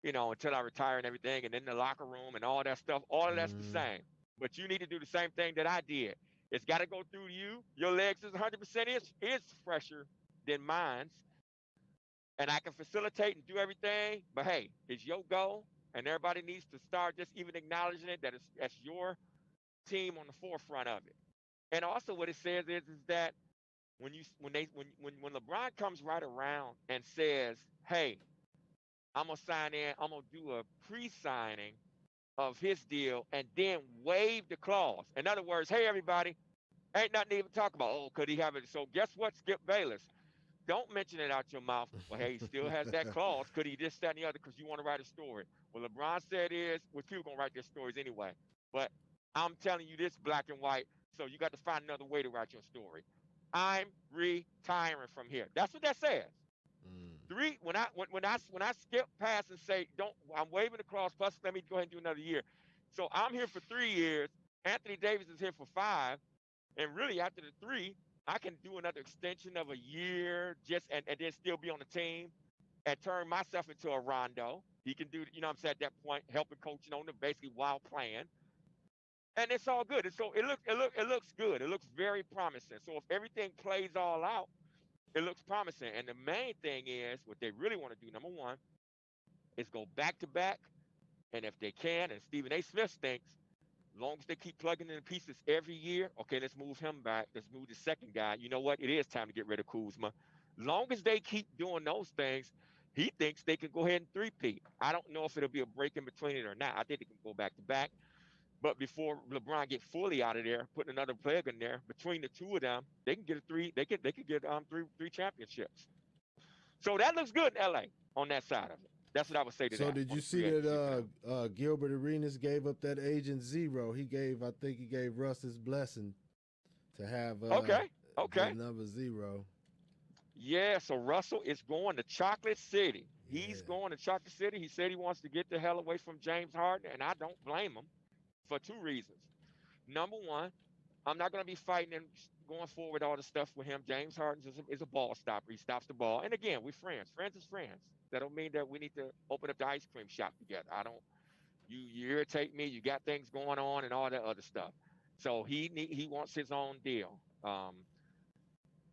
F: until I retire and everything, and in the locker room and all that stuff. All of that's the
B: mm,
F: same. But you need to do the same thing that I did. It's got to go through you. Your legs is 100% is fresher than mine's, and I can facilitate and do everything. But hey, it's your goal, and everybody needs to start just even acknowledging it, that that's your team on the forefront of it. And also, what it says is that when LeBron comes right around and says, "Hey, I'm gonna sign in. I'm gonna do a pre-signing of his deal and then waive the clause." In other words, hey everybody, ain't nothing to even talk about. Oh, could he have it? So guess what, Skip Bayless? Don't mention it out your mouth. Well, hey, he still has that clause. Could he this, that, and the other? Because you want to write a story. What LeBron said is, well, people gonna write their stories anyway. But I'm telling you this, black and white. So you got to find another way to write your story. I'm retiring from here. That's what that says.
B: mm.
F: Three. When I skip past and say, don't, I'm waving the cross. Plus, let me go ahead and do another year. So I'm here for 3 years. Anthony Davis is here for 5, and really after the 3, I can do another extension of a year, just and then still be on the team and turn myself into a Rondo. He can do, what I'm saying, at that point, helping coaching on them basically while playing. And it's all good. And so it looks good. It looks very promising. So if everything plays all out, it looks promising. And the main thing is what they really want to do, number one, is go back to back. And if they can, and Stephen A. Smith thinks, as long as they keep plugging in the pieces every year, okay, let's move him back. Let's move the second guy. You know what? It is time to get rid of Kuzma. Long as they keep doing those things, he thinks they can go ahead and three-peat. I don't know if it'll be a break in between it or not. I think they can go back to back. But before LeBron get fully out of there, putting another player in there, between the two of them, they can get a three. They could get three championships. So that looks good in LA on that side of it. That's what I would say to
B: So
F: that
B: did
F: on
B: you
F: the
B: see
F: free
B: that
F: agency for them.
B: Gilbert Arenas gave up that agent zero? I think he gave Russ his blessing to have
F: Okay.
B: the
F: Okay.
B: number zero.
F: Yeah, so Russell is going to Chocolate City. He's
B: Yeah.
F: going to Chocolate City. He said he wants to get the hell away from James Harden, and I don't blame him for 2 reasons. Number one, I'm not going to be fighting and going forward all the stuff with him. James Harden is a ball stopper. He stops the ball. And again, we're friends. Friends is friends. That don't mean that we need to open up the ice cream shop together. I don't. You irritate me. You got things going on and all that other stuff. So he wants his own deal.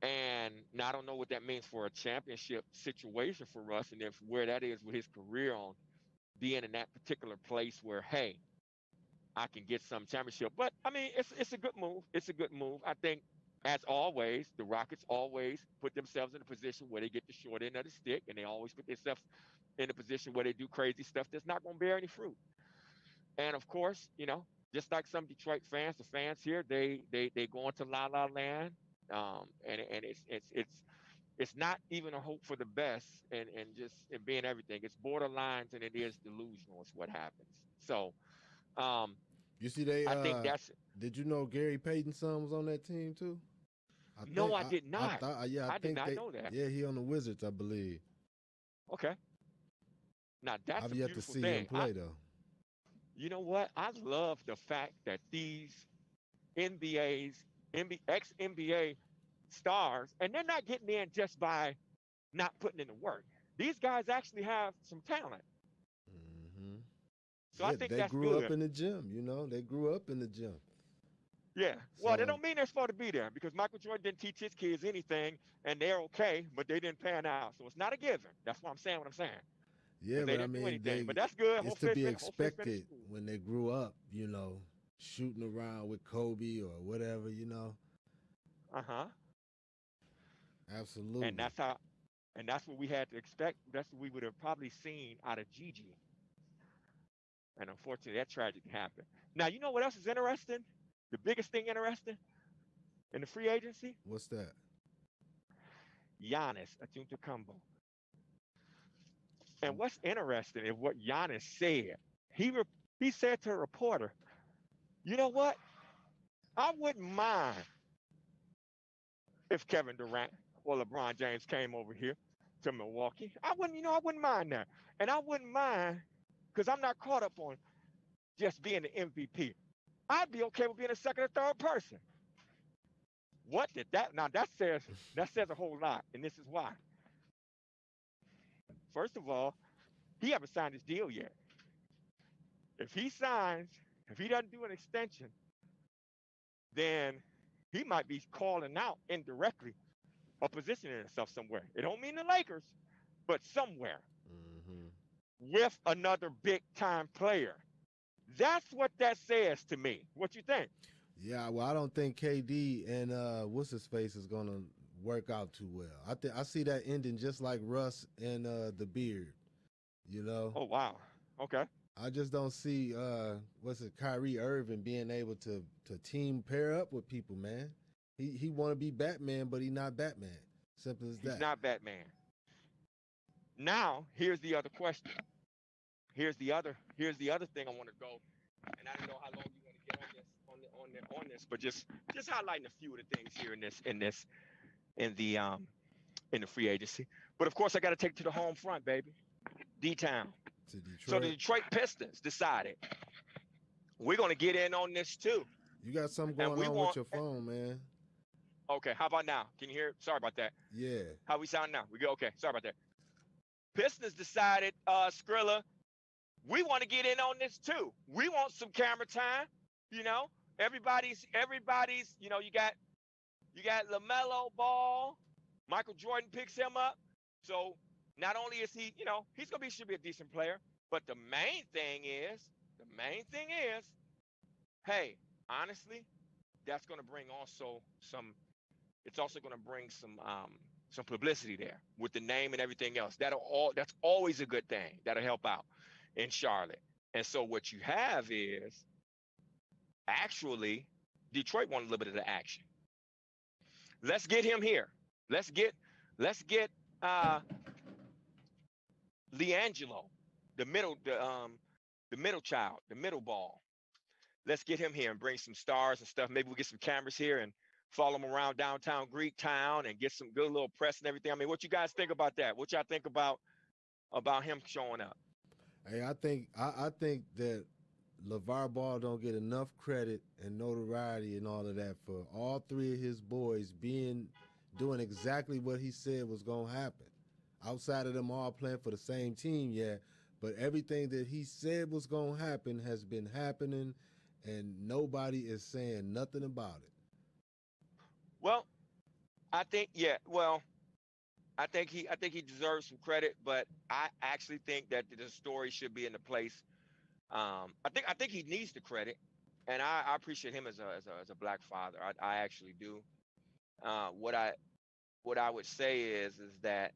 F: And now I don't know what that means for a championship situation for Russ, and if where that is with his career on being in that particular place where, hey, I can get some championship. But I mean, it's a good move. It's a good move. I think, as always, the Rockets always put themselves in a position where they get the short end of the stick, and they always put themselves in a position where they do crazy stuff that's not going to bear any fruit. And of course, just like some Detroit fans, the fans here, they go into La La Land, and it's not even a hope for the best, and just it being everything. It's borderlines, and it is delusional. Is what happens. So, um,
B: You see, they
F: I think that's
B: did you know Gary Payton's son was on that team too? I
F: no,
B: think
F: I did
B: I
F: not.
B: thought yeah, I
F: I did
B: think
F: not know that.
B: he on the Wizards, I believe.
F: Okay, now that's
B: I've
F: a
B: yet to
F: beautiful
B: see him
F: thing.
B: play though.
F: You know what? I love the fact that these NBA's ex NBA stars, and they're not getting in just by not putting in the work. These guys actually have some talent.
B: Hmm.
F: So I
B: Yeah,
F: think
B: they
F: that's
B: grew up
F: good.
B: in the gym. You know, they grew up in the gym.
F: Yeah. Well, they
B: So
F: don't mean they're supposed to be there because Michael Jordan didn't teach his kids anything and they're okay, but they didn't pan out. So it's not a given. That's why I'm saying what I'm saying.
B: yeah,
F: Because they
B: but I
F: didn't do
B: mean,
F: anything. But that's good.
B: it's to be
F: Hopefully they finish
B: expected
F: school.
B: when they grew up. You know, shooting around with Kobe or whatever. You know,
F: Uh-huh. And
B: absolutely.
F: that's how and that's what we had to expect. That's what we would have probably seen out of Gigi. And unfortunately that tragedy happened. Now you know what else is interesting? The biggest thing interesting in the free agency?
B: What's that?
F: Giannis Antetokounmpo. And
B: Um,
F: what's interesting is what Giannis said. He re- he said to a reporter, "You know what? I wouldn't mind if Kevin Durant or LeBron James came over here to Milwaukee. I wouldn't mind that. And I wouldn't mind because I'm not caught up on just being the MVP. I'd be okay with being a second or third person." What did that? Now that says a whole lot, and this is why. First of all, he haven't signed his deal yet. If he signs, if he doesn't do an extension, then he might be calling out indirectly or positioning himself somewhere. It don't mean the Lakers, but somewhere
B: hmm
F: with another big time player. That's what that says to me. What you think?
B: Yeah, well, I don't think KD and what's his face is gonna work out too well. I see that ending just like Russ and the Beard. You know,
F: Oh wow. Okay.
B: I just don't see what's it Kyrie Irving being able to team pair up with people, man. He want to be Batman, but he not Batman. Simple as
F: He's
B: that.
F: not Batman. Now, here's the other question. Here's the other thing I want to go, and I don't know how long you want to get on this, but just highlighting a few of the things here in the in the free agency. But of course, I got to take it to the home front, baby, D Town.
B: To
F: So the
B: Detroit,
F: Detroit Pistons decided we're going to get in on this too,
B: you got something
F: and
B: going
F: we
B: on with
F: want.
B: your phone, man.
F: Okay, how about now? Can you hear? Sorry about that.
B: Yeah,
F: How we sound now? We go. Okay, sorry about that. Pistons decided, Skrilla, we want to get in on this too. We want some camera time. You know, everybody's. You got LaMelo Ball. Michael Jordan picks him up. So not only is he, should be a decent player, but the main thing is, hey, honestly, that's going to bring also some. It's also going to bring some publicity there with the name and everything else. That's always a good thing. That'll help out in Charlotte. And so what you have is actually Detroit want a little bit of the action. Let's get him here. Let's get uh Leangelo, the middle child, the middle ball. Let's get him here and bring some stars and stuff. Maybe we'll get some cameras here and follow him around downtown Greek Town and get some good little press and everything. I mean, what you guys think about that? What y'all think about him showing up?
B: hey, I think that LeVar Ball don't get enough credit and notoriety and all of that for all three of his boys doing exactly what he said was gonna happen. Outside of them all playing for the same team, yeah, but everything that he said was gonna happen has been happening, and nobody is saying nothing about it.
F: Well, I think yeah. Well, I think he deserves some credit, but I actually think that the story should be in the place. I think he needs the credit, and I appreciate him as a black father. I actually do. What I would say is that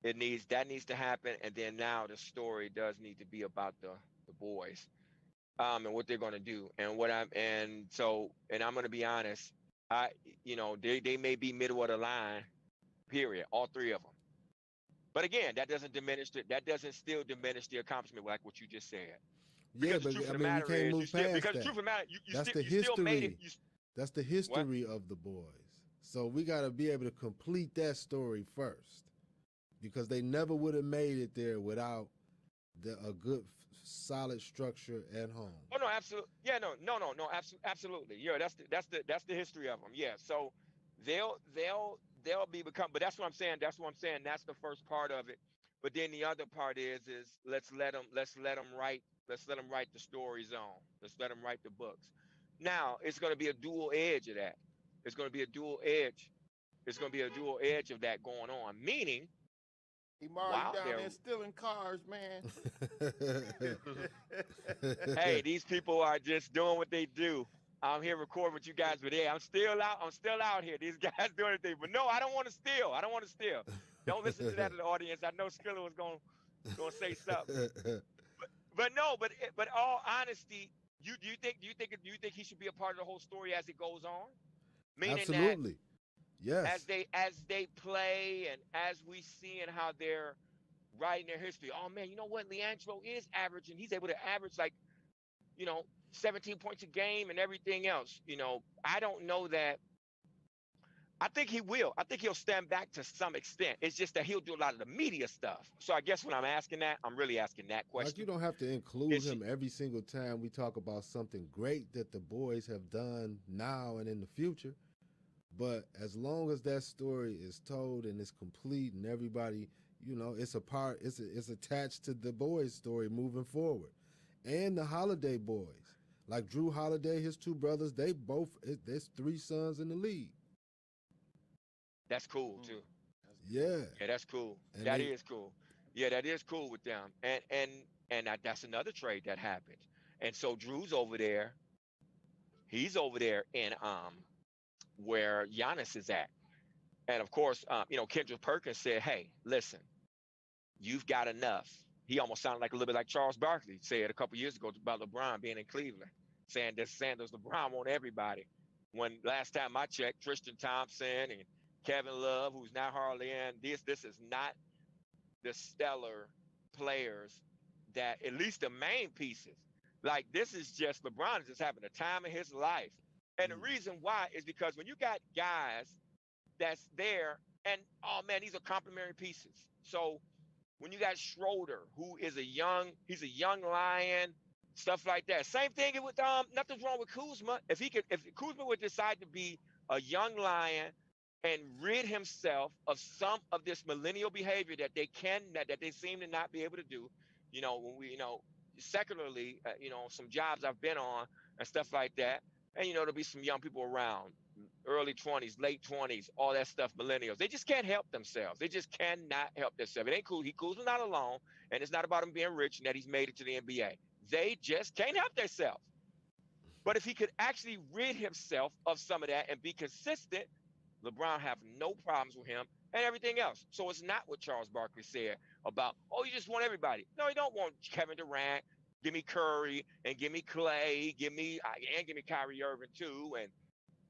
F: that needs to happen, and then now the story does need to be about the boys. and what they're going to do. And I'm going to be honest. I, they may be middle of the line, period. All three of them. But again, that doesn't still diminish the accomplishment, like what you just said.
B: Yeah,
F: Because the
B: but
F: truth
B: I
F: of the
B: mean, we
F: matter
B: can't
F: is,
B: move past that. That's the
F: you still made it.
B: history. That's the
F: What?
B: history of the boys. So we got to be able to complete that story first, because they never would have made it there without a good, solid structure at home.
F: Oh no, absolutely. Yeah, no, absolutely. Yeah, that's the history of them. Yeah, so they'll become. But that's what I'm saying. That's what I'm saying. That's the first part of it. But then the other part is let's let them write the story zone. Let's let them write the books. Now it's going to be a dual edge of that. It's going to be a dual edge. It's going to be a dual edge of that going on. Meaning,
A: Imari, you
F: while
A: down
F: they're
A: there stealing cars, man.
F: hey, these people are just doing what they do. I'm here recording with you guys, but hey, I'm still out. I'm still out here. These guys doing anything, but no, I don't want to steal. I don't want to steal. Don't listen to that in the audience. I know Skrilla was going to say something, but no, but all honesty, do you think he should be a part of the whole story as it goes on? Meaning that
B: Absolutely. Yes.
F: as they play and as we see and how they're writing their history. Oh man, you know what? Leandro is averaging. He's able to average like, 17 points a game and everything else. I don't know that. I think he will. I think he'll stand back to some extent. It's just that he'll do a lot of the media stuff. So I guess when I'm asking that, I'm really asking that question.
B: Like, you don't have to include
F: Is he-
B: him every single time we talk about something great that the boys have done now and in the future. But as long as that story is told and it's complete and everybody, it's a part, it's attached to the boys' story moving forward. And the Holiday boys, like Drew Holiday, his two brothers, there's three sons in the league.
F: That's cool too.
B: Yeah.
F: Yeah, that's cool.
B: And
F: That
B: they-
F: is cool. Yeah, that is cool with them. That's another trade that happened. And so Drew's over there. He's over there in where Giannis is at. And of course, Kendrick Perkins said, "Hey, listen, you've got enough." He almost sounded like a little bit like Charles Barkley said a couple years ago about LeBron being in Cleveland, saying there's LeBron want everybody. When last time I checked, Tristan Thompson and Kevin Love, who's now hardly in, this is not the stellar players that, at least the main pieces. Like, this is just LeBron is just having the time of his life. And the reason why is because when you got guys that's there, and oh man, these are complementary pieces. So when you got Schroeder, who is he's a young lion, stuff like that. Same thing with nothing's wrong with Kuzma. If Kuzma would decide to be a young lion and rid himself of some of this millennial behavior that they seem to not be able to do, when we, secularly, some jobs I've been on and stuff like that, and there'll be some young people around, early 20s, late 20s, all that stuff, millennials. They just can't help themselves. They just cannot help themselves. It ain't cool. Kuzma's not alone, and it's not about him being rich and that he's made it to the NBA. They just can't help themselves. But if he could actually rid himself of some of that and be consistent, LeBron have no problems with him and everything else. So it's not what Charles Barkley said about, oh, you just want everybody. No, you don't want Kevin Durant. Give me Curry and give me Clay, give me Kyrie Irving too, and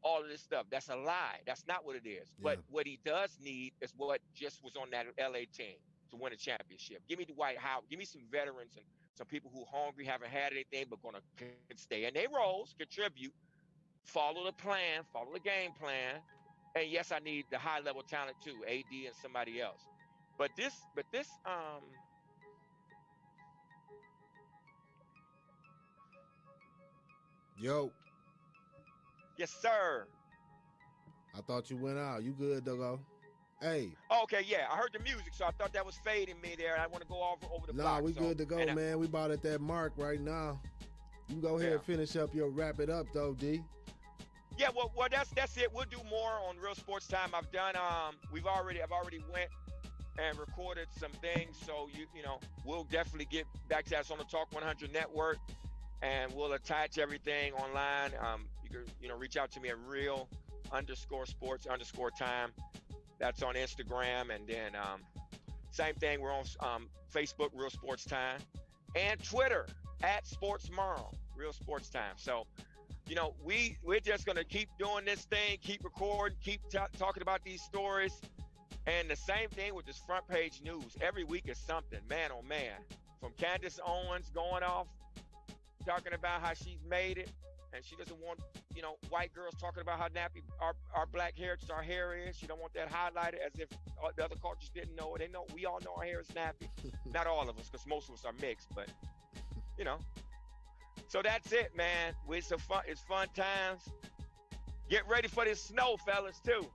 F: all of this stuff. That's a lie. That's not what it is.
B: Yeah.
F: But what he does need is what just was on that LA team to win a championship. Give me Dwight Howard. Give me some veterans and some people who hungry, haven't had anything, but gonna stay in their roles, contribute, follow the plan, follow the game plan. And yes, I need the high level talent too, AD and somebody else. But this,
B: Yo,
F: yes, sir.
B: I thought you went out. You good, Doggo? Hey.
F: Okay, yeah, I heard the music, so I thought that was fading me there. I want to go over the
B: Nah,
F: block.
B: we good to go, man. We about at that mark right now. You can go ahead and finish up your wrap it up, though, D.
F: Yeah, well, that's it. We'll do more on Real Sports Time. I've done. I've already went and recorded some things, so we'll definitely get back to us on the Talk 100 network, and we'll attach everything online. You can reach out to me at real_sports_time. That's on Instagram, and then same thing. We're on Facebook, Real Sports Time, and Twitter. at Sports Merle, Real Sports Time. So, you know, we're just gonna keep doing this thing, keep recording, keep talking about these stories, and the same thing with this front page news. Every week is something, man. Oh man, from Candace Owens going off, talking about how she's made it, and she doesn't want, you know, white girls talking about how nappy our black heritage, our hair is. She don't want that highlighted as if the other cultures didn't know it. They know, we all know our hair is nappy. Not all of us, because most of us are mixed, but you know. So that's it, man. It's fun times. Get ready for this snow, fellas, too.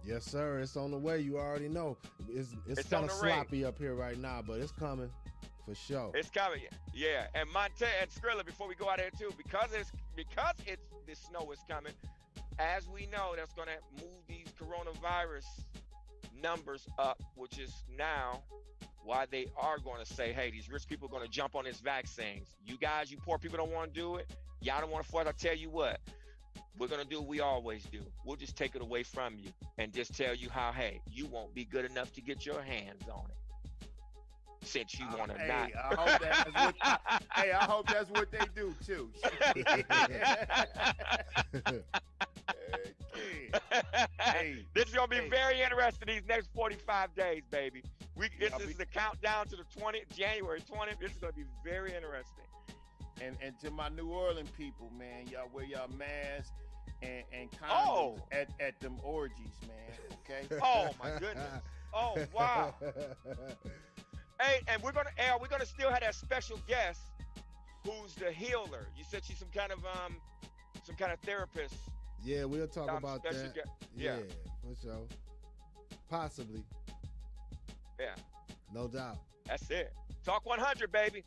B: Yes, sir. It's on the way. You already know. It's kind of sloppy up here right now, but it's coming for sure.
F: It's coming, yeah. And Montana and Skrilla, before we go out there too, because the snow is coming. As we know, that's going to move these coronavirus numbers up, which is now why they are going to say, hey, these rich people are going to jump on this vaccines. You guys, you poor people don't want to do it. Y'all don't want to fight. I'll tell you what. We're going to do what we always do. We'll just take it away from you and just tell you how, hey, you won't be good enough to get your hands on it. Since you want to not.
A: I hope that's what they do too.
F: This is going to be very interesting these next 45 days, baby. This is the countdown to the January 20th. This is going to be very interesting.
A: And to my New Orleans people, man, y'all wear y'all masks and condoms at them orgies, man. Okay.
F: Oh my goodness. Oh wow. Hey, and we're gonna still have that special guest, who's the healer. You said she's some kind of therapist.
B: Yeah, we'll talk about that.
F: Yeah,
B: for sure. Possibly.
F: Yeah.
B: No doubt.
F: That's it. Talk 100, baby.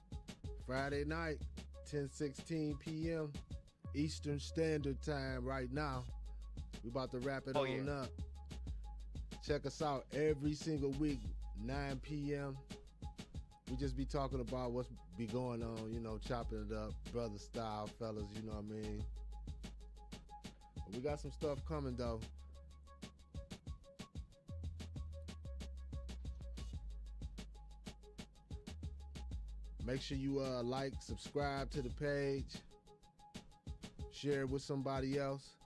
B: Friday night, 10:16 p.m. Eastern Standard Time right now. We about to wrap it on up. Check us out every single week, 9 p.m. We just be talking about what's be going on, you know, chopping it up, brother style, fellas, you know what I mean? But we got some stuff coming, though. Make sure you like, subscribe to the page, share it with somebody else.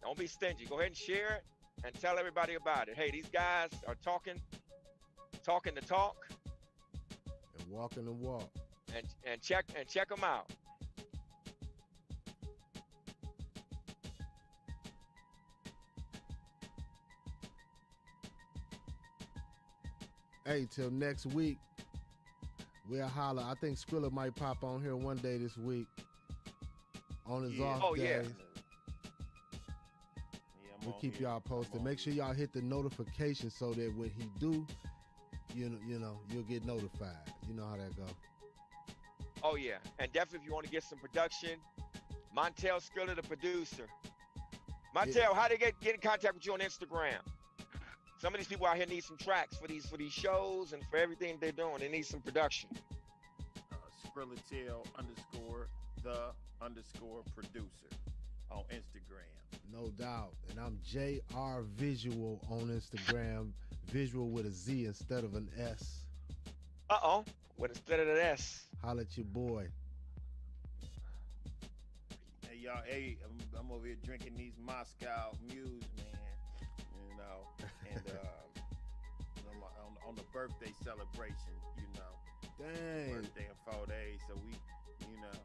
F: Don't be stingy. Go ahead and share it and tell everybody about it. Hey, these guys are talking the talk,
B: and walking the walk.
F: And check them out.
B: Hey, till next week, we'll holler. I think Skrilla might pop on here one day this week on his off days. We'll keep y'all posted. Make sure y'all hit the notification so that when he do, you know, you'll get notified. You know how that go.
F: Oh yeah, and definitely if you want to get some production, Montel Skrilla, the producer. Montel, how they get in contact with you on Instagram? Some of these people out here need some tracks for these shows and for everything they're doing. They need some production.
A: Skrillatel _the_producer on Instagram.
B: No doubt. And I'm JR Visual on Instagram. Visual with a Z instead of an S.
F: Instead of an S.
B: Holla at your boy.
A: Hey, y'all. Hey, I'm over here drinking these Moscow Muse, man. You know, and on the birthday celebration, you know.
B: Dang.
A: Birthday in 4 days, so we, you know,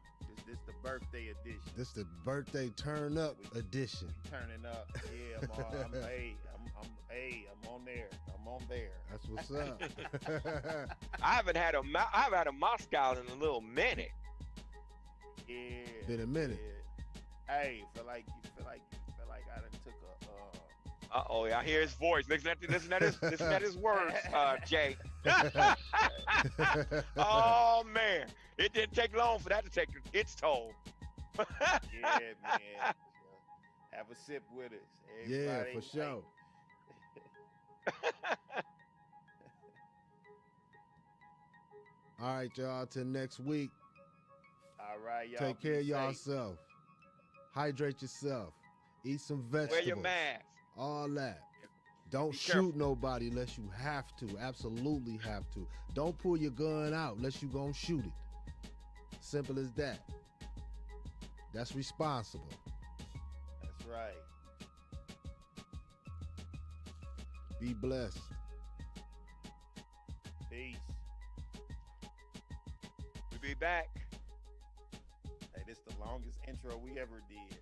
A: this the birthday edition.
B: This the birthday turn up edition.
A: Turning up, yeah. I'm on there. I'm on there.
B: That's what's up.
F: I haven't had a Moscow in a little minute.
A: Yeah.
B: Been a minute.
A: Yeah. Hey, feel like I done took a.
F: I hear his voice. Listen at his words, Jay. Oh man, it didn't take long for that to take its toll.
A: Yeah, man. Have a sip with us. Everybody,
B: yeah, for sure. All right, y'all. Till next week.
A: All right, y'all.
B: Take care of yourself. Hydrate yourself. Eat some vegetables.
F: Wear your mask.
B: All that. Don't
F: Be
B: shoot
F: careful.
B: nobody unless you have to. Absolutely have to. Don't pull your gun out unless you gonna shoot it. Simple as that. That's responsible.
A: That's right.
B: Be blessed.
A: Peace.
F: We'll be back.
A: Hey, this the longest intro we ever did.